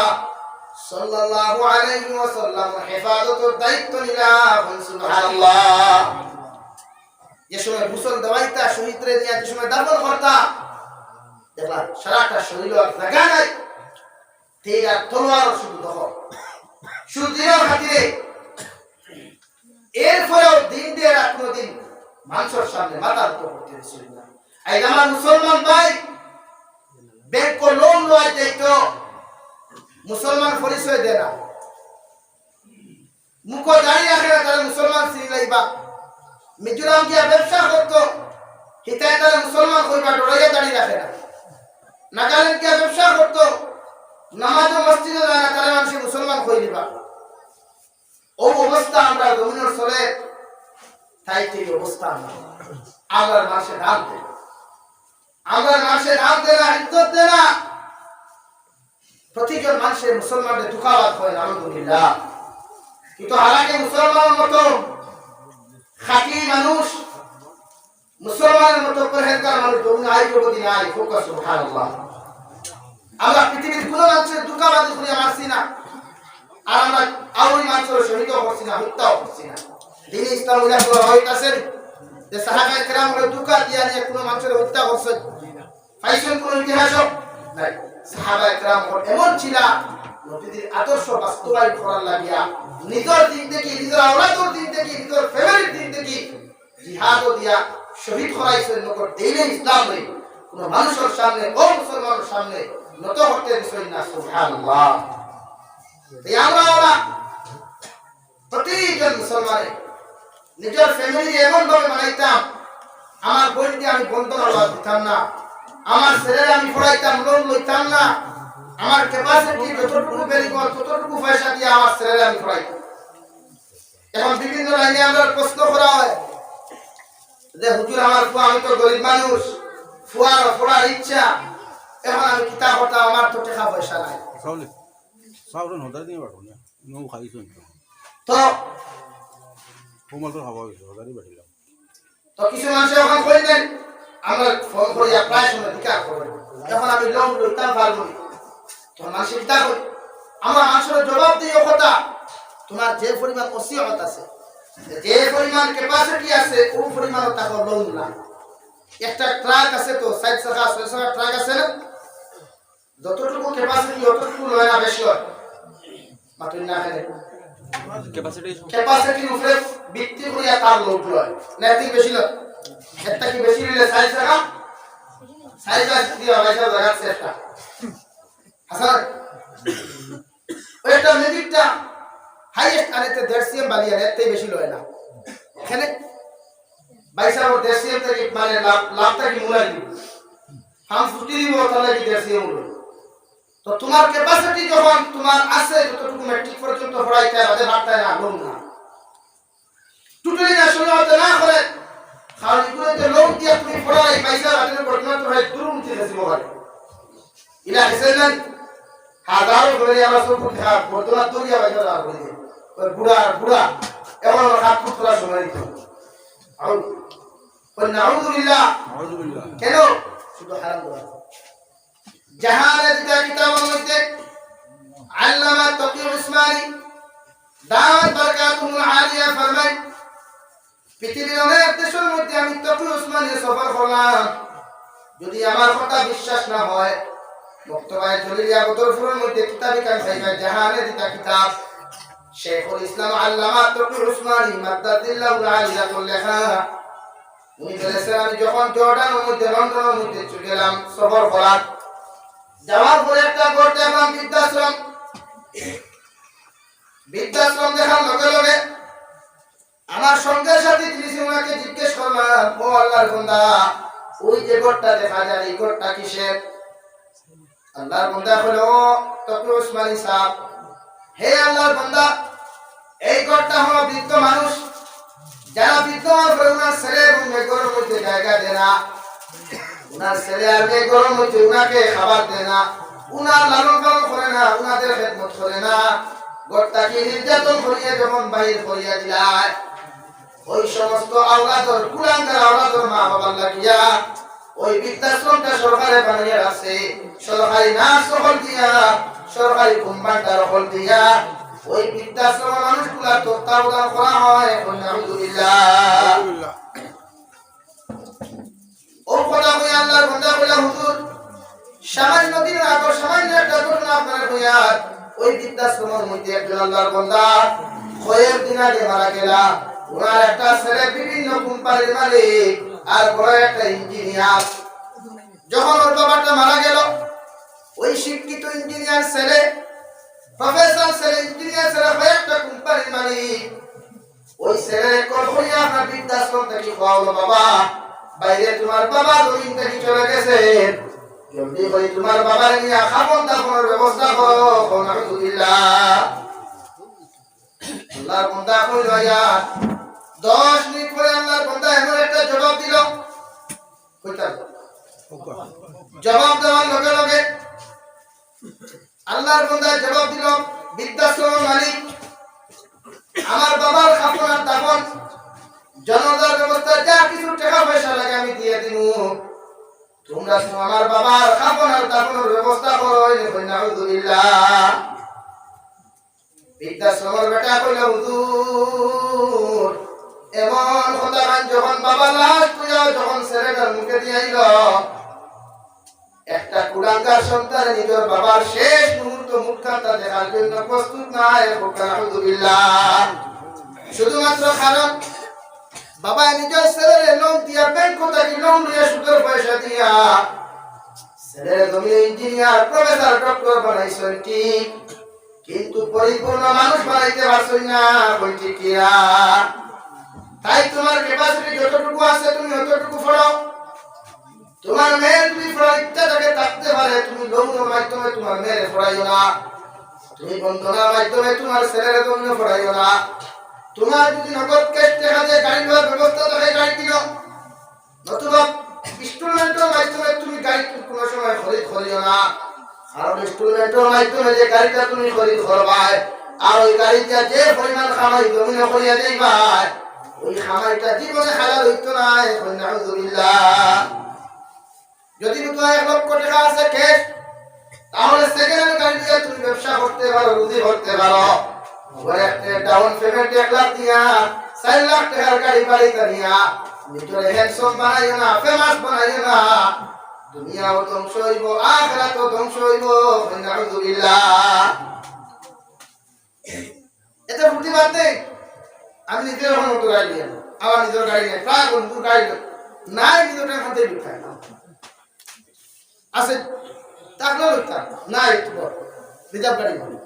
A: সাল্লাল্লাহু আলাইহি ওয়াসাল্লাম হেফাজতের দায়িত্ব নিলাম। সুবহানাল্লাহ। যে সময় গোসল দেওয়াইতা শহীদরে নিয়ে, যে সময় দাফন করতা, দেখলা সারাটা শরীর লাগা নাই, তীর আর তলোয়ার শুধু দখল, শুধু দিনের খাতিরে। এরপরেও দিন দিয়ে রাত দিন মানুষের সামনে মাথার উপর করতে ছিল না। এই আমার মুসলমান ভাই ব্যাংক লোন লয় যাইতো, মুসলমান পরিচয় দেয় না, মুখ দাঁড়িয়ে রাখে না, তারা মুসলমান চিনলাইবা। মিজোরাম গিয়া ব্যবসা করতো, হিতায় তারা মুসলমান কইবা ডরাইয়া দাঁড়িয়ে রাখে না। নাগাল্যান্ড গিয়া ব্যবসা করতো, নামাজ ও মসজিদে যায় না, তারা মানুষের মুসলমান কই দিবা। ও অবস্থা আমরা জমিনের চলে, তাই এই অবস্থা আমরা মানুষে দাম দেয়, আমরা মানুষে দাম দেয় না, ইজ্জত দেয় না। প্রতিজন মানুষের মুসলমানদের দুঃখাবাদ হয়, আলহামদুলিল্লাহ। কিন্তু হালাকে মুসলমানের মতো খাঁটি মানুষ, মুসলমানের মতো পরহেজগার মানুষ দুনিয়া আই জগতে নাই। সুবহানাল্লাহ। আমরা পৃথিবীর কোন মানুষের দুঃখাবাদ শুনে মারছি না, আর আমরা আউরি মানুষের শহীদ করছি না, হত্যাও করছি না। দিন ইসলাম উল্লেখ করা হইতাছে যে সাহাবায়ে কেরামের দুঃখা দিয়া নিয়ে কোন মানুষের হত্যা করছে, পাইছেন কোন ইতিহাস নাই। সাহাবায়ে কেরাম এমন ছিল, নবীজির আদর্শ বাস্তবায়ন করার লাগিয়া নিজের দিন থেকে, নিজের আওলাদের দিন থেকে, নিজের ফ্যামিলির দিন থেকে জিহাদ দিয়া শহীদ করাইছেন। নকর দিনে ইসলাম নেই কোন মানুষের সামনে, ও মুসলমানের সামনে নত হতে দিছেন না। সুবহানাল্লাহ। এই আমরা প্রতিজন মুসলমানের নিজের ফ্যামিলি এমন ভাবে বানাইতাম, আমার বোনকে আমি বন্ধন দিতাম না, আমার ছেলেরা আমি পড়াইতাম, লোন লইতাম না, আমার ক্যাপাসিটি যতটুকু বেরিয়ে গেল ততটুকু পয়সা দিয়ে আমার ছেলেরা আমি পড়াইতাম। এখন বিভিন্ন লাইনে আমরা প্রশ্ন করা হয় যে হুজুর আমার ফুয়া, আমি তো গরিব মানুষ, ফুয়ার পড়ার ইচ্ছা, এখন আমি কিতাব পড়তাম, আমার তো টাকা পয়সা নাই। তো কিছু মানুষ এখন কই দেন, আমরা ফোন করিয়া প্রায় সময় বিকাশ করি, এখন আমি লোন লইতাম পারবো না। তখন মানুষের বিকাশ করি, আমার মানুষের জবাব দিই কথা, তোমার যে পরিমাণ ওসিয়ত আছে, যে পরিমাণ ক্যাপাসিটি আছে, ও পরিমাণ টাকা লোন না। একটা ট্রাক আছে তো 60 চাকা 60 চাকা ট্রাক আছে না, যতটুকু ক্যাপাসিটি অতটুকু লয় না, বেশি হয় মাত্র না। ক্যাপাসিটির উপরে ভিত্তি করিয়া তার লোড লয় না, এত বেশি লয়। একটা কি বেশি নিলে 60 টাকা, 60 দিয়ে 22 টাকা সেটা হাসান। ওইটা মেজিকটা হাইয়েস্ট আনেতে 1.5 সিএম বালি আনে, এত বেশি লয় না। এখানে 22 টাকা 1.5 সিএম থেকে মানে লাভটা কি মূল্য দিব, হাম ফুটি দিব, তাহলে কি 1.5 সিএম মূল্য। তো তোমার ক্যাপাসিটি যখন তোমার আছে, যতটুকু ম্যাট্রিক পর্যন্ত পড়াইতে বাদে বাড়তায় না, লোন না টোটালি না শুনে হতে না করে, কারণ এগুলো যে লোন দিয়ে তুমি পড়াই পয়সা বাটের পর তোমার তো হয় দুর্নীতি বেশি হবে। ইলা হিসেবেন হাজারো করে আমরা সব খারাপ বর্তমান দুনিয়া বাইরে আর করে ওই বুড়া বুড়া এখন হাত ফুট করার সময় দিত নাউযুবিল্লাহ কেন শুধু হারাম করা জাহালাত কিতাবের মধ্যে আল্লামা তকি উসমানী দাওয়াত বারাকাতুহুল আলিয়া ফরমায় পৃথিবীর অনেক দেশের মধ্যে আমি তকি উসমানী সফর করলাম যদি আমার কথা বিশ্বাস না হয় মক্তবায়ে জলিলিয়া বদরপুরের মধ্যে কিতাবে কান সাইবা জাহানে দিতা কিতাব শেখুল ইসলাম আল্লামা তকি উসমানী মাদ্দাদিল্লাহু আলিয়া লেখা উনি বলেছেন আমি যখন জর্ডানের মধ্যে লন্ডনের মধ্যে চলে গেলাম সফর করার যাওয়ার পরে একটা ঘর দেখলাম বৃদ্ধাশ্রম দেখার লগে লগে আমার সঙ্গের সাথে তিনি ওনাকে জিজ্ঞেস করলাম ও আল্লাহর বান্দা ওই যে ঘরটা দেখা যায় এই ঘরটা কিসের আল্লাহর বান্দা হলো তকি উসমানী সাহেব হে আল্লাহর বান্দা এই ঘরটা হলো বৃদ্ধ মানুষ যারা বৃদ্ধ ওনার ছেলে এবং মেয়ের মধ্যে জায়গা দেয় না উনার ছেলে আর মেয়ের মধ্যে উনাকে খাবার দেয় না উনার লালন পালন করে না উনাদের খেদমত করে না ঘরটাকে নির্যাতন করিয়ে যখন বাহির করিয়া দিলায় ওই সমস্ত আওলাদর কুলাঙ্গার আওলাদর মা বাবার লাগিয়া ওই বৃদ্ধাশ্রমটা সরকারে বানিয়ে আছে সরকারি নার্স সকল দিয়া সরকারি কোম্পানিটার সকল দিয়া ওই বৃদ্ধাশ্রম মানুষগুলা তত্ত্বাবধান করা হয় আলহামদুলিল্লাহ ও কথা কই আল্লাহর বান্দা কইলা হুজুর সামান্য দিন আগে সামান্য একটা ঘটনা আপনারা কইয়া ওই বৃদ্ধাশ্রমের মধ্যে একজন আল্লাহর বান্দা কয়েক দিন আগে মারা গেলা ওনার একটা ছেলে বিভিন্ন কোম্পানির মালিক আর বড় একটা ইঞ্জিনিয়ার যখন ওর বাবাটা মারা গেল ওই শিক্ষিত ইঞ্জিনিয়ার ছেলে প্রফেসর ছেলে ইঞ্জিনিয়ার ছেলে একটা কোম্পানির মালিক ওই ছেলে কল করিয়া আপনার বৃদ্ধাশ্রম থেকে খাওয়ালো বাবা বাইরে তোমার বাবা জমিন থেকে চলে গেছে জলদি করে তোমার বাবার নিয়ে খাবন দাফনের ব্যবস্থা করো আলহামদুলিল্লাহ আল্লাহর বান্দা কইল ইয়া 10 মিনিট পরে আল্লাহর বান্দা এমন একটা জবাব দিল কইতা জবাব দেওয়ার লগে লগে আল্লাহর বান্দা জবাব দিল বৃদ্ধাশ্রমের মালিক আমার বাবার খাবন আর দাফন জনতার ব্যবস্থা যা কিছু টাকা পয়সা লাগে আমি দিয়ে দিব তোমরা আমার বাবার খাবন আর দাফনের ব্যবস্থা করো আলহামদুলিল্লাহ বৃদ্ধাশ্রমের বেটা কইল হুজুর এমন কথা যখন বাবা লাশ পূজা যখন ছেলেটার মুখে দিয়ে আইল একটা কুলাঙ্গার সন্তান নিজের বাবার শেষ মুহূর্ত মুখখানটা দেখার জন্য প্রস্তুত নাই আলহামদুলিল্লাহ শুধুমাত্র কারণ বাবা নিজের ছেলের লোন দিয়া ব্যাংক থেকে লোন নিয়ে সুদের পয়সা দিয়া ছেলের জমি ইঞ্জিনিয়ার প্রফেসর ডক্টর বানাইছেন ঠিক কিন্তু পরিপূর্ণ মানুষ বানাইতে পারছই না বলছি কিয়া তাই তোমার ক্যাপাসিটি যতটুকু আছে তুমি ততটুকু পড়াও তোমার মেয়ের যদি পড়ার ইচ্ছা থাকে থাকতে পারে তুমি লোনের মাধ্যমে তোমার মেয়ের পড়াইও না তুমি বন্ধনার মাধ্যমে তোমার ছেলের জন্য পড়াইও না তোমার যদি নগদ ক্যাশ টাকা দিয়ে গাড়ি নেওয়ার ব্যবস্থা থাকে গাড়ি দিও নতুবা ইনস্টলমেন্টের মাধ্যমে তুমি গাড়ি কোনো সময় খরিদ করিও না আর ইনস্টলমেন্টের মাধ্যমে যে গাড়িটা তুমি খরিদ করবাই আর ওই গাড়িটা যে পরিমাণ খামাই জমিনে করিয়া দেবা ওই খামাইটা জীবনে হালাল হইতো না আলহামদুলিল্লাহ যদি তোমার 1 লক্ষ টাকা আছে ক্যাশ তাহলে সেকেন্ড হ্যান্ড গাড়ি দিয়ে তুমি ব্যবসা করতে পারো রুজি করতে পারো ডাউন পেমেন্ট 1 লাখ দিয়া 4 লাখ টাকার গাড়ি বাড়িতে নিয়া নিজের হ্যান্ডসাম বানাইও না ফেমাস বানাইও না দুনিয়াও ধ্বংস হইব আখিরাতও ধ্বংস হইব আলহামদুলিল্লাহ এটা প্রতিবাদ নেই আমি নিজের মতো গাড়ি নিয়ে আমার নিজের গাড়ি নেই প্রায় বন্ধু গাড়ি নাই নিজের টাকা দিয়ে বিকায় আছে টাকা লইতা নাই একটু রিজার্ভ গাড়ি বলি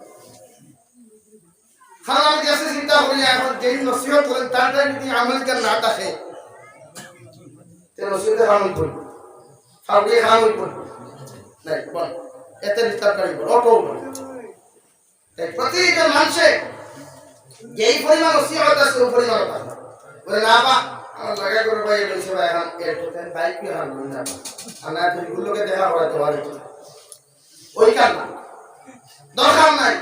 A: খানা আমি কাছে চিন্তা করি এখন যেই নসিহত করেন তার যদি আমল কেন না থাকে তে নসিহতে খামই করব ফাউকে খামই করব নাই বল এত রিজার্ভ গাড়ি বল অটো বল তাই প্রতিটা মানুষে যেই পরিমাণ নসিহত আছে ওই পরিমাণ পাবে বলে না বা আমার লাগা করে ভাই লইছে ভাই এখন এর বাইক কি হাল না আমরা যদি গুলোকে দেখা করাতে পারি ওই কারণ দরকার নাই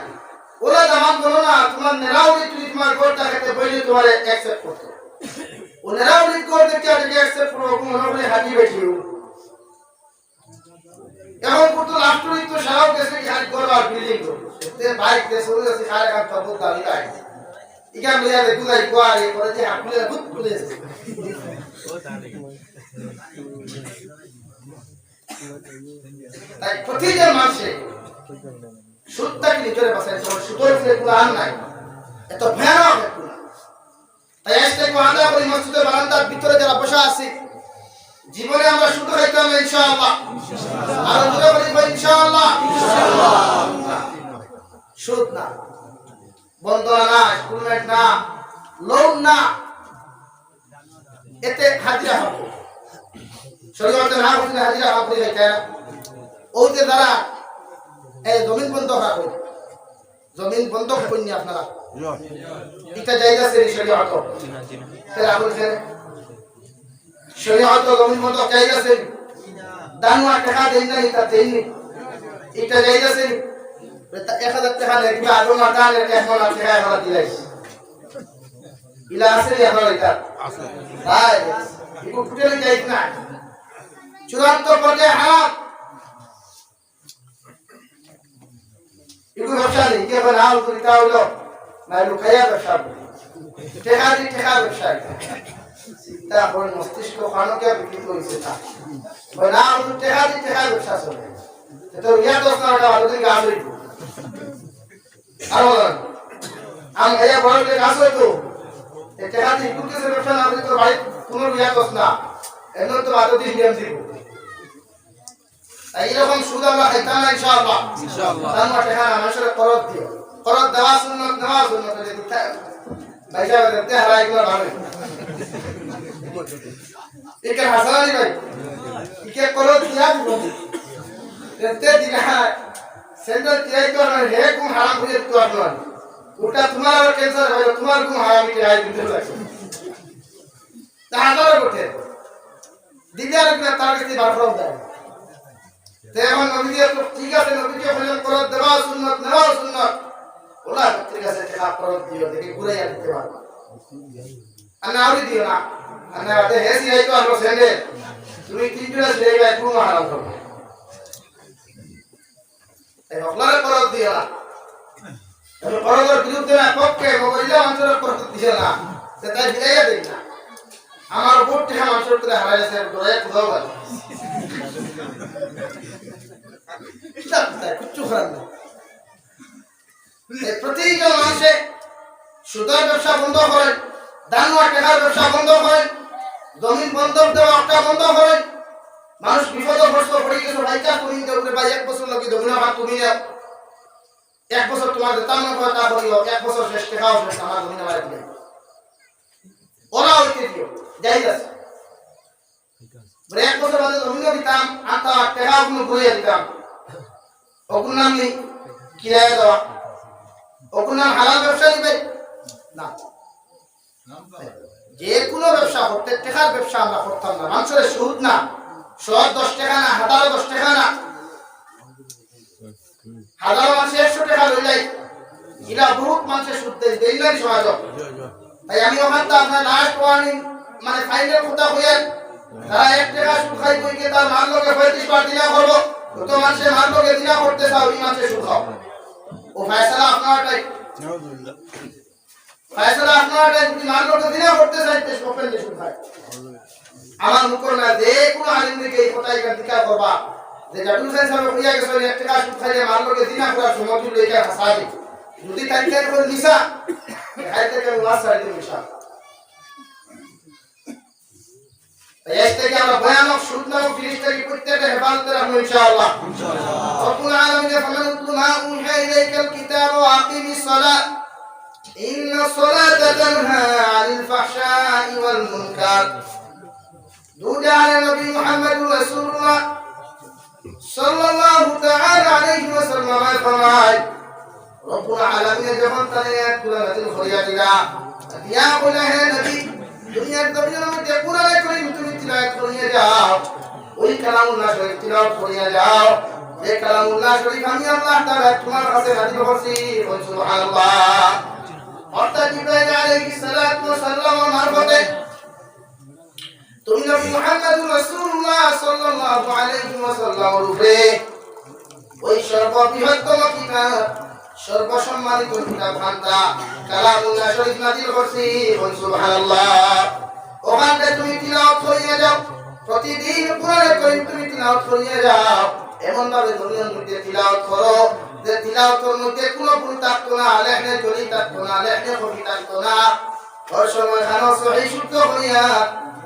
A: ওলা জামান বলো না তোমার নেরাউলি তুমি তোমার গোটা খেতে বইলে তোমার অ্যাকসেপ্ট করতে ও নেরাউলি করে দেখতে আজকে অ্যাকসেপ্ট করো মনে করে হাঁটি বেঠিও এখন কত লাস্টুই তো সারাও গেছে কি হাত করো আর বিল্ডিং করো তে বাইক তে সরে গেছে খায় কাম তো দামি গায় ইকা মিয়া দেখু যাই কোয়ারে করে যে হাত খুলে খুব খুলে ও তাহলে তাই প্রতিজন মানুষে সুদটাকে নিজের বাসায় সুদের ফিরে কোনো আর নাই এত ভয়ানক একটু না তাই আজকে আদা করি মসজিদের বারান্দার ভিতরে যারা বসা আছে জীবনে আমরা সুদ খাইতাম না ইনশাআল্লাহ আর জোরে বলি ইনশাআল্লাহ সুদ না বন্ধনা না স্টুডেন্ট না লোন না এতে হাজিরা হবে শরীয়তে না বুঝলে হাজিরা হবে এটা ওতে দ্বারা এই জমিন বন্ধক রাখো জমিন বন্ধক কইনি আপনারা এটা জায়গা আছে শরীয়ত তেরা বলছেন শরীয়ত জমিন বন্ধক জায়গা আছে দানওয়া টাকা দেন না এটা দেননি এটা জায়গা আছে 1000 টাকা লাগবে আদো না দান এর 1000 টাকা আমরা দিলাই ইলা আছে আমরা এটা আছে ভাই ইকো ফুটেলে যাই না চূড়ান্ত পর্যায়ে হারাম এগুলো ব্যবসা নেই কে বলে আল তরিকা হলো না লুকাইয়া ব্যবসা টেকা ব্যবসা চিন্তা করে মস্তিষ্ক খানকে বিকৃত হয়েছে না বলে না আল টেকা ব্যবসা চলে তো ইয়া দোষ না ওটা ভালো দিন গাছ হইতো আর বলেন আমি ভাইয়া বড় গাছ হইতো টেকা দিয়ে কুলকে ব্যবসা না হলে তো ভাই কোনো ইয়া দোষ না এমন তো বাদ দিয়ে নিয়ম দিব এইরকম সুদ আমরা খাইতাম না ইনশাআল্লাহ তার টাকা মানুষের করত দিও করত দেওয়া সুন্নাত নেওয়া সুন্নাত যদি ভাইয়া দেখতে হারাই গুলো ভালো একে হাসানি ভাই একে করত দিয়া দিব দেখতে দিলা সেন্টার টিআই তো না হে কোন হারাম হয়ে তো আপনার ওটা তোমার আর ক্যান্সার হলো তোমার কোন হারাম টিআই দিতে লাগছে তাহলে বটে দিদার না তার কাছে বারফরম দেয় তেমন নবীজি তো ঠিক আছে নবীজি বলেন করত দেওয়া সুন্নাত নেওয়া সুন্নাত ওলা ঠিক আছে টাকা করত দিও দেখি ঘুরাইয়া দিতে পারবা আনা আউরি দিও না আনা আদে হেসি আই তো আর সেন্ডে তুমি তিনটা লেগে কোন হারাম করবে এই হকলারে করত দিও না আমি করতের বিরুদ্ধে না পক্ষে মোবাইলে মানুষের করত দিও না সেটা দিলাইয়া দেই না আমার উপর টাকা মানুষের করে হারাইছে ডরে কোথাও গেল কিচ্ছু খারাপ না প্রতিজন মানুষে সুদের ব্যবসা বন্ধ করেন দানওয়া টাকার ব্যবসা বন্ধ করেন জমিন বন্ধক দেওয়া একটা বন্ধ করেন মানুষ বিপদগ্রস্ত পড়ে গেছে ভাইকা তুমি দেবে ভাই 1 বছর লাগি জমিন আমার তুমি নাও 1 বছর তোমার দিতাম না কথা করিও 1 বছর শেষ টাকাও শেষ আমার জমিন আমার দিবে ওরা হইতে দিও যাই আছে বলে 1 বছর বাদে জমিন দিতাম আর তা টাকাও কোনো ঘুরিয়ে দিতাম ওগুলো নাম নেই কিরায়া দেওয়া ওগুলো নাম হালাল ব্যবসা দিবে না যে কোনো ব্যবসা করতে টাকার ব্যবসা আমরা করতাম না মানুষের সুদ না 10 টাকা না 10 টাকা না হাজার মানুষ 100 টাকা লই যায় ইলা বহুত মানুষের সুদ দেই না সমাজ তাই আমি ওখানটা আপনার লাস্ট ওয়ার্নিং মানে ফাইনাল কথা কইেন তারা 1 টাকা সুদ খাই কইকে তার মান লোকে 35 বার দিনা করব তো মানুষের মান লোকে দিনা করতে চাও এই মানুষের সুদ খাও ও ফয়সালা আপনারটাই নাউজুবিল্লাহ ফয়সালা আপনারটাই যদি মান লোকে দিনা করতে চাইতে ওপেন সুদ খায় আমার মুখর না যে কোনো আলিমকে এই কথাই দিকা করবা যে জাদুল সাহেব সাহেব কইয়া গেছে 1 টাকা সুদ খাইলে মান লোকে দিনা করা সমতুল্য এটা হাসাবে যদি তাইকের করে নিসা খাইতে কেন ওয়াজ সাইতে মিশা এই থেকে আমরা ভয়ানক সুদ নামক জিনিসটাকে প্রত্যেকটা হেফাজতে রাখবো ইনশাআল্লাহ রব্বুল আলামিন ফামান উতলু মা উনহা ইলাইকাল কিতাব ওয়া আকিমিস সালাত ইন্নাস সালাতা তানহা আনিল ফাহশাই ওয়াল মুনকার দুজা আলা নবী মুহাম্মদুর রাসূলুল্লাহ সাল্লাল্লাহু তাআলা আলাইহি ওয়াসাল্লাম ফরমায় রব্বুল আলামিন যখন তারে কুরআন নাযিল করিয়া দিলা দিয়া বলে হে নবী দুনিয়ার জমিনের মধ্যে কুরআন কারীম তুমি তিলাওয়াত করিয়ে যাও ওই কালামুল্লাহ শরীফ তিলাওয়াত করিয়া যাও। যে কালামুল্লাহ শরীফ আমি আল্লাহ তাআলা তোমার কাছে নাযিল করছি, বল সুবহানাল্লাহ। অর্থাৎ জিবরাইল আলাইহিস সালাতু ওয়াস সালামের মারফতে তুমি নবী মুহাম্মদুর রাসূলুল্লাহ সাল্লাল্লাহু আলাইহি ওয়াসাল্লামের উপরে ওই সর্ববৃহত্তম কিতাব, সর্বসম্মানিত কিতাব খানটা কালামুল্লাহ শরীফ নাযিল করছি, বল সুবহানাল্লাহ। ওখানে তুমি তিলাওয়াত করিয়া যাও, প্রতিদিন কোরআনে কারীম তুমি তিলাওয়াত করিয়া যাও। এমন ভাবে দুনিয়ার মধ্যে তিলাওয়াত করো যে তিলাওয়াতের মধ্যে কোনো ভুল থাকতো না, লেখনে চলি থাকতো না, লেখনে কপি থাকতো না। ওই সময় খানো সহি শুদ্ধ হইয়া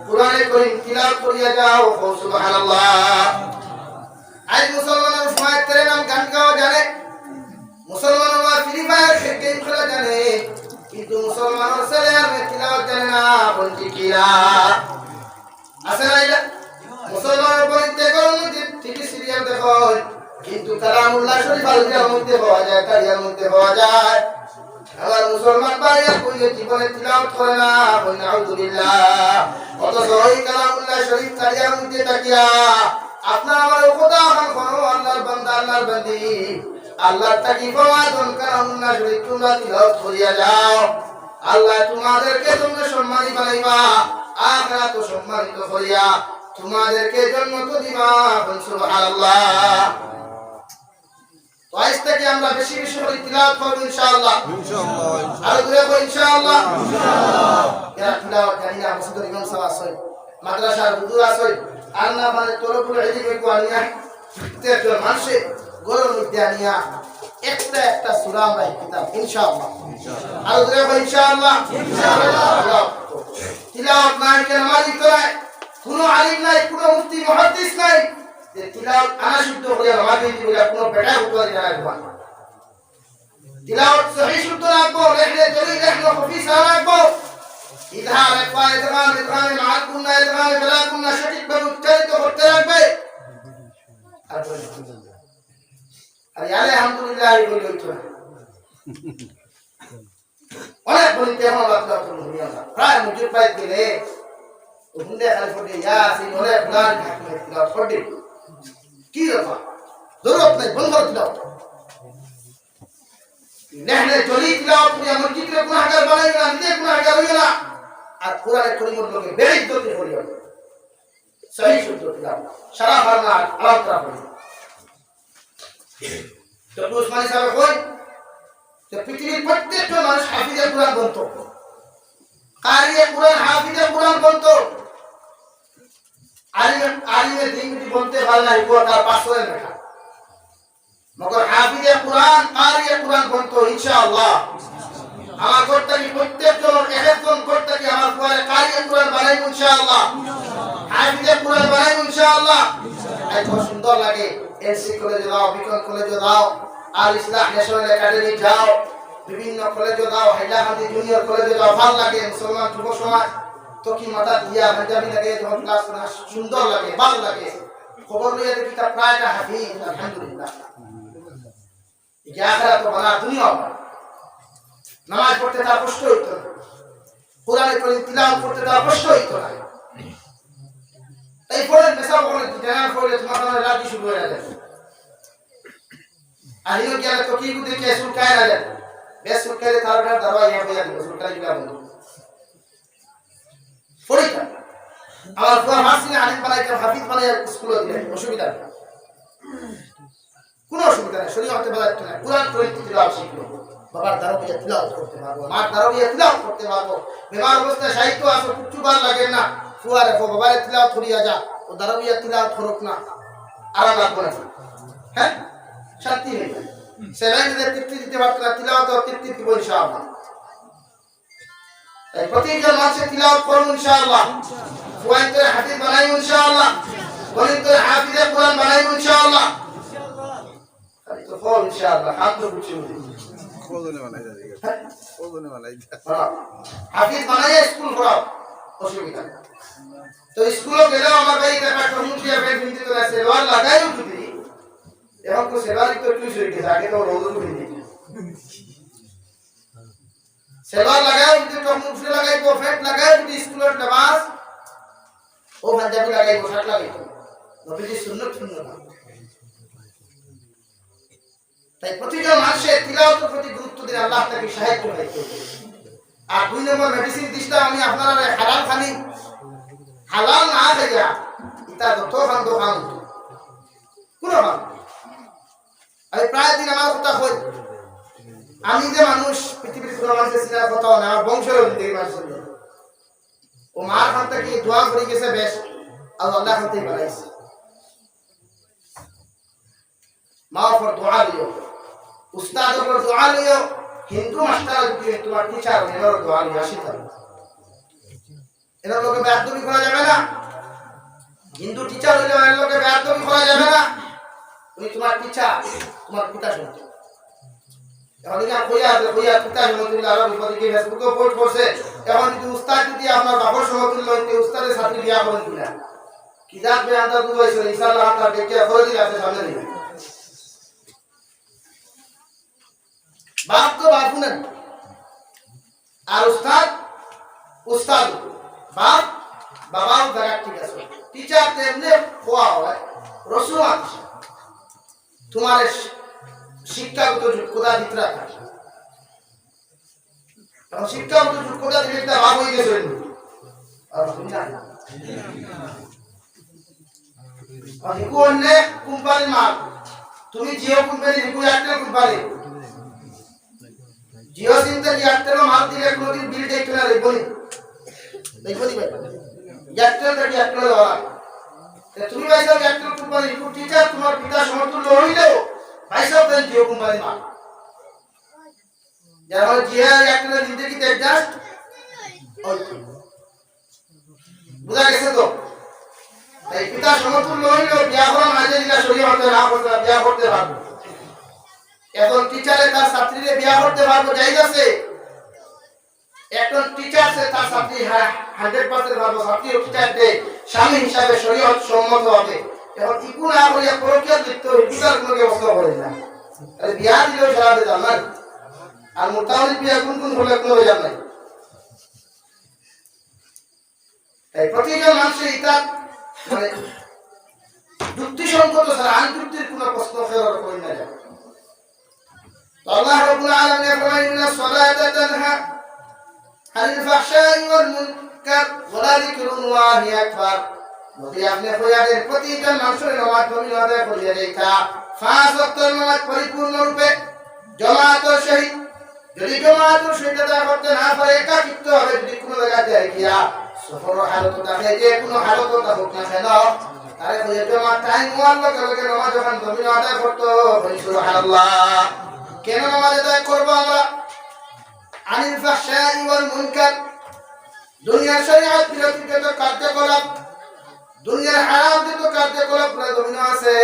A: কোরআনে কারীম তিলাওয়াত করিয়া যাও, বল সুবহানাল্লাহ। আজ মুসলমানের সময় তেরে নাম গান গাওয়া জানে, মুসলমানরা ফ্রি ফায়ার গেম খেলা জানে, কিন্তু মুসলমানের ছেলে আর তিলাওয়াত জানে না, বলছি কিরা আছে না? এটা মুসলমানের বলিতে গরম টিভি সিরিয়াল দেখো, কিন্তু কালামুল্লাহ শরীফ আলবিয়ার মধ্যে পাওয়া যায়, কারিয়ার মধ্যে পাওয়া যায়। আমার মুসলমান ভাইরা কইলে জীবনে তিলাওয়াত করে না, বল আলহামদুলিল্লাহ। অথচ ওই কালামুল্লাহ শরীফ কারিয়ার মধ্যে তাকিয়া আপনার আমার খোদা খান করো, আল্লাহর বান্দা আল্লাহর বান্দি, আল্লাহর তাকি ফরমান কালামুল্লাহ শরীফ তোমরা তিলাওয়াত করিয়া যাও। আল্লাহ তোমাদেরকে তোমরা সম্মানী বানাইবা, আখিরাত সম্মানিত করিয়া তোমাদেরকে জান্নাত দিবা, বল সুবহানাল্লাহ। তো আজ থেকে আমরা বেশি বেশি করে তিলাওয়াত করব ইনশাআল্লাহ, ইনশাআল্লাহ। আর দূরে কো ইনশাআল্লাহ, ইনশাআল্লাহ। যারা তিলাওয়াত জানি না, মসজিদের ইমাম সাহেব আছে, মাদ্রাসার হুজুর আছে, আল্লাহ মানে তলবুল ইলম কো আনিয়া প্রত্যেক মানুষে গরম মধ্যে আনিয়া একটা একটা সূরা আমরা কিতাব ইনশাআল্লাহ, ইনশাআল্লাহ। আর দূরে কো ইনশাআল্লাহ, ইনশাআল্লাহ। তিলাওয়াত না কে নামাজি করে কোনো আলিম নাই, কোনো মুফতি মুহাদ্দিস নাই যে তিলাওয়াত আনা শুদ্ধ করে নামাজি বলে কোনো বেটা উত্তর দেয় না। তিলাওয়াত সহি শুদ্ধ রাখবো, লেখলে জলি লেখলো কফি সারা রাখবো, ইদহার রাখবো, ইদগাম ইদগামে মাল কুন্না ইদগামে বলা কুন্না সঠিকভাবে উচ্চারিত করতে রাখবে। আর আলহামদুলিল্লাহ বলে হইতো না, অনেক বলিতে আমার বাচ্চা প্রায় মুজিব পাই গেলে ওখানে খালি ফটে ইয়াসিন ওরে প্লান খাকলে ফটে কি রকম জরুরত নাই, বন্ধ করে দাও। নেহনে চলি দিলাও, তুমি আমার জিকিরে গুনাহগার বানাইবে না, নিজে গুনাহগার হইবে না, আর কোরআনে কারীমের লগে বেইজ্জতি করিও না। সহি শুদ্ধ দিলাও সারা ভারনা আলাপ করা হবে। তো উসমানী সাহেব কই যে পৃথিবীর প্রত্যেকটা মানুষ হাফিজে কোরআন বলতো, কারিয়ে কোরআন হাফিজে কোরআন বলতো। আলিমে দিন বলতে পারে না, এগুলো তার পাঁচশোর লেখা, মগর হাফিজে কোরআন কারিয়ে কোরআন বলতো ইনশাআল্লাহ। আমার করতে কি প্রত্যেকজন একজন করতে কি আমার পরে কারিয়ে কোরআন বানাই ইনশাআল্লাহ, হাফিজে কোরআন বানাই ইনশাআল্লাহ। এত সুন্দর লাগে। এনসি কলেজে যাও, বিকন কলেজে যাও, আল ইসলাম ন্যাশনাল একাডেমি যাও, বিভিন্ন কলেজে যাও, হাইলাকান্দি জুনিয়র কলেজে যাও, ভালো লাগে। মুসলমান যুব সমাজ তো কি মাথা দিয়া পাঞ্জাবি লাগে, যখন ক্লাস করা সুন্দর লাগে, ভালো লাগে। খবর লইয়া দেখি তা প্রায়টা হাফিজ, আলহামদুলিল্লাহ। এই আখিরাত তো বানা, দুনিয়া বানা। নামাজ পড়তে তার কষ্ট হইতো না, কোরআনে কারীম তিলাওয়াত করতে তার কষ্ট হইতো না। এই পড়েন পেশা বলে জানার পড়লে তোমার রাজি শুরু হয়ে যাবে। আর ইনো কি তো কি দেখে সুলকায় না যায়, বেশ সুলকায় তার দারওয়া ইয়া হইয়া দিবে, সুলকায় দিবা বন্ধু পরীক্ষা। আমার পুরো মাসিনে আলিম বানাইতে হাফিজ বানাই স্কুলে দিলে অসুবিধা নেই, কোনো অসুবিধা নেই। শরীয়তে বাজার না, কোরআন কারীম তিলাওয়াত শিখলো, বাবার দারবিয়া তিলাওয়াত করতে পারবো, মার দারবিয়া তিলাওয়াত করতে পারবো। বেমার অবস্থায় সাহিত্য আসো, কিচ্ছু ভালো লাগে না, ফুয়া রেখো, বাবার তিলাওয়াত করিয়া যা, ও দারবিয়া তিলাওয়াত করুক না, আরাম লাগবে না, হ্যাঁ শান্তি নেই। সেলাইনদের তৃপ্তি দিতে পারতো না, তিলাওয়াত তৃপ্তি দিব ইনশাআল্লাহ। তাই প্রতিজন মানুষের তিলাওয়াত করুন ইনশাআল্লাহ, ফুয়াইতের হাফিজ বানাই ইনশাআল্লাহ, গণিতের হাফিজে কোরআন বানাই ইনশাআল্লাহ। খালি তো ফল ইনশাআল্লাহ, হাত তো বুঝি ওজনে বানাই যাবে, ওজনে বানাই দাও, হাফিজ বানাই স্কুল করাও, অসুবিধা নেই। তো স্কুলে গেলেও আমার ভাই দেখা কমিউনিটিয়া বেড নিতে তো সেলওয়ার লাগাইও যদি এখন তো সেলওয়ারই তো টুইস হয়ে গেছে, আগে তো রোজ কিনে সেলওয়ার লাগাইও যদি কমিউনিটি লাগাইবো, ফ্যাট লাগাইও যদি স্কুলের নামাজ ও পাঞ্জাবি লাগাইবো, শার্ট লাগাইবো, নবীজি সুন্নাত শূন্য না। তাই প্রতিটা মানুষের তিলাওয়াতের প্রতি গুরুত্ব দিলে আল্লাহ তাকে সাহায্য করবে। আর 2 নম্বর মেডিসিন দিশটা আমি আপনারা হালাল খানি, হালাল না খাইয়া এটা যত খান তো খান কোনো খান। আমি প্রায় দিন আমার কথা কই, আমি যে মানুষ পৃথিবীর কোনো মানুষের সিনার কথা না, আমার বংশের দিকে মানুষের ও মার খান থেকে দোয়া করে গেছে বেশ, আল্লাহ খান থেকে বানাইছে। মা ফর দোয়া লিও, উস্তাদ ফর দোয়া লিও, হিন্দু মাস্টার যদি তোমার টিচার এনার দোয়া লিও আসি থাকবে। এনার লোকে বেয়াদবি করা যাবে না। হিন্দু টিচার হইলে এনার লোকে বেয়াদবি করা যাবে না। তুমি তোমার টিচার, তোমার পিতা শুনতে। এখন কি কইয়া পিতা সমতুল্য আরো বিপদে ফেসবুকে পোস্ট করছে। এখন যদি উস্তাদ যদি আপনার বাবার সমতুল্য হইতে উস্তাদের সাথে বিয়া করেন কিনা, কিতাব বে আন্দা দুই হইছে ইনশাআল্লাহ তার দেখে করে দিলে আছে সামনে দিবেন। বাপ তো বাপু না, আর উস্তাদ উস্তাদ, বাপ বাবাও জায়গা ঠিক আছে। টিচার তেমনি খোয়া হয় রসুল আছে, তোমার শিক্ষাগত যোগ্যতা দিতে রাখা। এখন শিক্ষাগত যোগ্যতা দিলে একটা ভাব হয়ে গেছে। আর কোম্পানির মাল, তুমি Jio company Airtel company, Jio SIM থেকে এয়ারটেল মাল দিলে কোনোদিন বিল দেখতে না দেখবনি এয়ারটেল থেকে এয়ারটেল দেওয়া। তুমি ভাই সব এয়ারটেল কোম্পানি টিচার, তোমার পিতা সমতুল্য হইলেও ভাই সব জিও কোম্পানি মাল। যারা জিও এয়ারটেল দিতে কি অ্যাডজাস্ট বুঝা গেছে তো। তাই পিতা সমতুল্য হইলেও বিয়া করা মাঝে দিলা শরীর হতে না করতে বিয়া করতে পারবো। এখন টিচারে তার ছাত্রীরে বিয়া করতে পারবো, জায়েজ আছে। এখন টিচার সে তার ছাত্রী 100% পারবো, ছাত্রী টিচারকে স্বামী হিসাবে শরীয়ত সম্মত হবে। এখন ইকু না করিয়া পরকীয়া লিপ্ত টিচার কোনো ব্যবস্থা করে না, তাহলে বিয়া দিলেও সারা দেয় জানার। আর মোটামুটি বিয়া কোন কোন হলে কোনো হয়ে যায়। তাই প্রতিজন মানুষের এটা মানে যুক্তিসঙ্গত ছাড়া আনযুক্তির কোনো প্রশ্ন ফেরার করে না যায়। আল্লাহ রাব্বুল আলামিন ফরমায় ইন্না সলাতা তানহা আনিল ফাহশাই ওয়াল মুনকার ওয়া যিকরুল্লাহি আকবার। নবী আপনি কইয়াছেন প্রতিজন মানুষের নামাজ পড়িয়া আদায় করিয়া দেখা 5 ওয়াক্ত নামাজ পরিপূর্ণ রূপে জামাতের সহিত। যদি জামাতের সহিত আদায় করতে না পারে একাকিত্ব হবে, যদি কোনো জায়গাতে গিয়া সফর হালত থাকে, যে কোনো হালত হোক না কেন, তারে কইয়া জামাত টাইম ওয়াল লগে নামাজ যখন জমিন আদায় করতে সুবহানাল্লাহ। কেন নামাজ আদায় করব আমরা? আনিল ফাহশাই ওয়াল মুনকার, দুনিয়ার শরীয়ত বিরোধীকৃত কার্যকলাপ, দুনিয়ার হারামকৃত কার্যকলাপ জমিন আছে।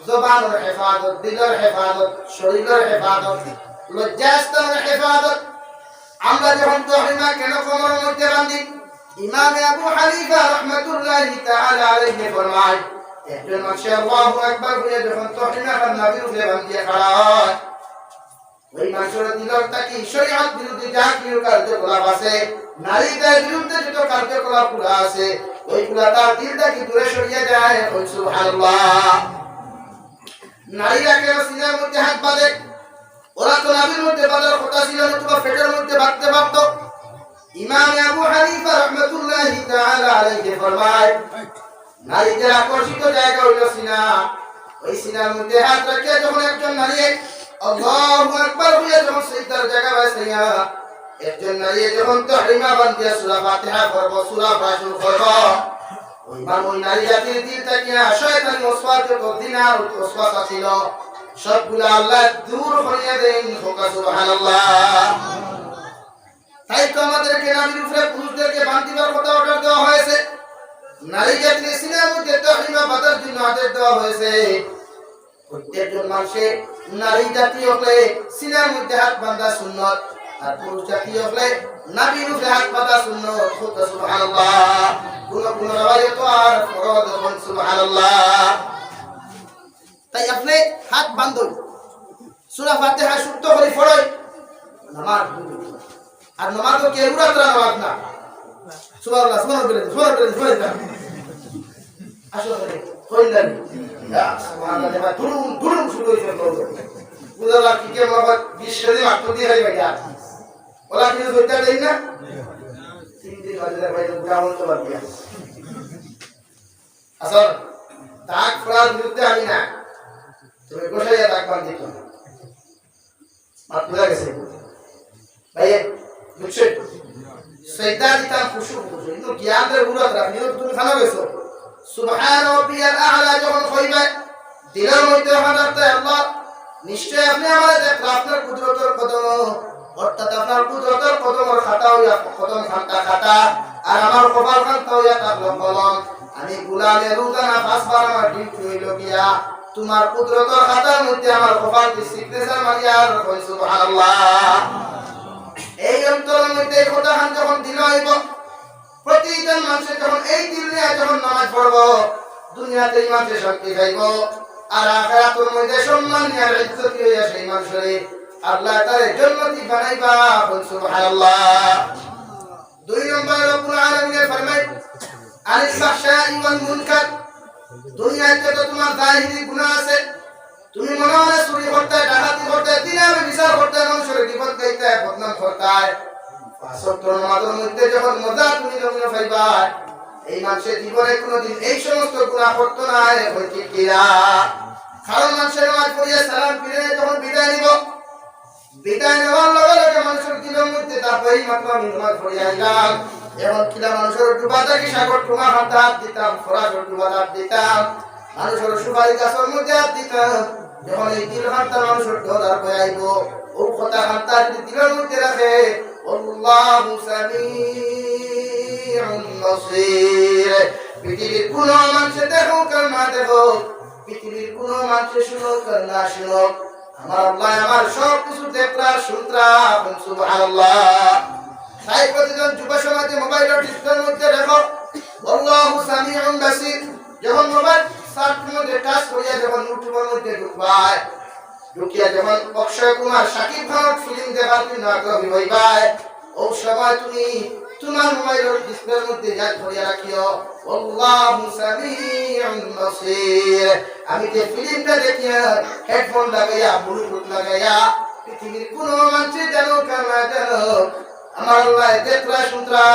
A: জবানের হেফাজত, দিলের হেফাজত, শরীরের হেফাজত, লজ্জাস্থানের হেফাজত। আমরা যখন তহরিমা কেন কোমরের মধ্যে বাঁধি? ইমাম আবু হানিফা রাহমাতুল্লাহি তাআলা আলাইহি ফরমায়, একজন মানুষ আল্লাহু আকবার বলে যখন তহরিমা নবীর উপরে বাঁধিয়ে খাড়া হয়, ওই মানুষের দিলের তাকি শরীয়ত বিরোধী যা কিছু কার্যকলাপ আছে, নারীদের বিরুদ্ধে যত কার্যকলাপ আছে, ওইগুলা তার দিলটা কি দূরে সরিয়ে যায়। সুবহানাল্লাহ। নারীরা কেন সিনার মধ্যে হাত বাঁধে? ওরা তো নাভির মধ্যে বাঁধার কথা ছিল না, তোমার পেটের মধ্যে বাঁধতে পারত। ইমাম আবু হানিফা রাহমাতুল্লাহি তাআলা আলাইহি ফরমায়, নারীদের আকর্ষিত জায়গা হইল সিনা। ওই সিনার মধ্যে হাত রেখে যখন একজন নারী আল্লাহু আকবার বলে যখন সিজদার জায়গা বসাইয়া, একজন নারী যখন তাহরিমা বান্ধিয়া সূরা ফাতিহা পড়ব, সূরা ফাতিহা পড়ব, ওই নারী জাতির দিল থেকে শয়তানি ওসওয়াসে দিনার ওসওয়াসা ছিল, সবগুলা আল্লাহ দূর করিয়ে দেন। সুবহানাল্লাহ। তাই তো আমাদেরকে নারীর উপরে পুরুষদেরকে বান্ধিবার কথা অর্ডার দেওয়া হয়েছে। নারী জাতির সিনার মধ্যে তাহরিমা বাঁধার জন্য আদেশ দেওয়া হয়েছে। প্রত্যেকজন মানুষের নারী জাতি হলে সিনার মধ্যে হাত বাঁধা সুন্নত, আর পুরুষ জাতি হলে নাভির উপরে হাত বাঁধা সুন্নত। সুবহানাল্লাহ। কোন রাওয়ায়াত আর ফরজ। সুবহানাল্লাহ। তাই আপনি হাত বাঁধুন, সূরা ফাতিহা শুদ্ধ করে পড়ুন, নামাজ পড়ুন। আর নামাজ তো কেউরা তোরা নামাজ না। সুবহানাল্লাহ। সুবহানাল্লাহ। সুবহানাল্লাহ। আসলে কইলেন ইয়া সুবহানাল্লাহ দেখবা দুরুম দুরুম শুরু হইছে বুঝলা কি কে বাবা 20 কেজি মাত্র দিয়ে হই ভাইয়া ওলা কি জোরটা দেই না 3 দিন বাজে ভাই গ্রাউন্ড তো বাদ দিয়া আসল দাগ ফোড়ার বিরুদ্ধে আমি না তুমি গোসাইয়া দাগ বাদ দিত মাত বুঝা গেছে ভাই বুঝছো সৈয়দা দিতা খুশু খুশু কিন্তু জ্ঞানের উড়াত রাখনি তুমি জানা গেছো সুবহান রাব্বিয়াল আ'লা যখন কইবে দিলের মধ্যে হানাতে আল্লাহ নিশ্চয় আপনি আমাদের দেখরা আপনার কুদরতের কদম অর্থাৎ আপনার কুদরতের কদমের খাতা হইয়া কদম খাতা আর আমার কপাল খাতা হইয়া থাকলো কলম আমি গুলালে রোজানা 5 বার আমার ডিউটি হইল গিয়া তোমার কুদরতের খাতার মধ্যে আমার কপালটি সিগনেচার মারিয়ার কই সুবহানাল্লাহ এই অন্তরের মধ্যে কথা খান যখন দিল হইব প্রতিজন মানুষের যখন এই দিল নিয়ে যখন নামাজ পড়বো দুনিয়াতে মানুষের শান্তি পাইব আর আখিরাতের মধ্যে সম্মান আর ইজ্জত হইয়া সেই মানুষের আল্লাহ তাআলা জান্নাতি বানাইবা সুবহানাল্লাহ দুই নম্বর রব্বুল আলামিন ফরমায় আনিল ফাহশাই ওয়াল মুনকার দুনিয়াতে তো তোমার জাহিরি গুনাহ আছে তুমি মনে মনে চুরি করতে ডাকাতি করতে দিনে বিচার করতে মানুষের বিপদ গাইতে বদনাম করতে পাঁচওয়াক্ত নামাজের মধ্যে যখন মজা তুমি যখন পাইবা এই মানুষের জীবনে কোনোদিন এই সমস্ত গুনাহ করতে না হইতে কিরা কারণ মানুষের নামাজ পড়িয়ে সালাম ফিরে যখন বিদায় নিব বিদায় নেওয়ার লগে লগে মানুষের দিলের মধ্যে তারপরেই মাত্র আমি নামাজ পড়িয়ে আইলাম এখন কিলা মানুষের ডুবা থাকি সাগর টুমা হাত দিতাম ফরাসর ডুবা হাত দিতাম মানুষের সুপারি গাছের মধ্যে হাত দিতাম যখন এই দিল হাতটা মানুষের ডোদার হয়ে আইব ও কথা হাতটা যদি দিলের মধ্যে রাখে আল্লাহু সামিউন বাসীর পৃথিবীর কোন মানুষ দেখো আর না দেখো পৃথিবীর কোন মানুষ শুনো আর না শুনো আমার আল্লাহ আমার সব কিছু দেখরা শুনরা সুবহানাল্লাহ তাই প্রতিজন যুব সমাজে মোবাইলের ডিসপ্লের মধ্যে দেখো আল্লাহু সামিউন বাসীর যখন মোবাইল সার্চের মধ্যে টাচ করিয়া যখন ইউটিউবের মধ্যে ঢুকবায় ঢুকিয়া যখন অক্ষয় কুমার শাকিব খানের ফিল্ম দেখার জন্য আগ্রহী হইবায় ও সময় তুমি তোমার মোবাইলের ডিসপ্লের মধ্যে যা ধরিয়া রাখিও আল্লাহু সামিউন বাসীর আমি যে ফিল্মটা দেখিয়া হেডফোন লাগাইয়া ব্লুটুথ লাগাইয়া পৃথিবীর কোন মানুষ জানো কেন জানো আমার আল্লাহ দেখরা শুনরা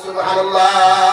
A: সুবহানাল্লাহ।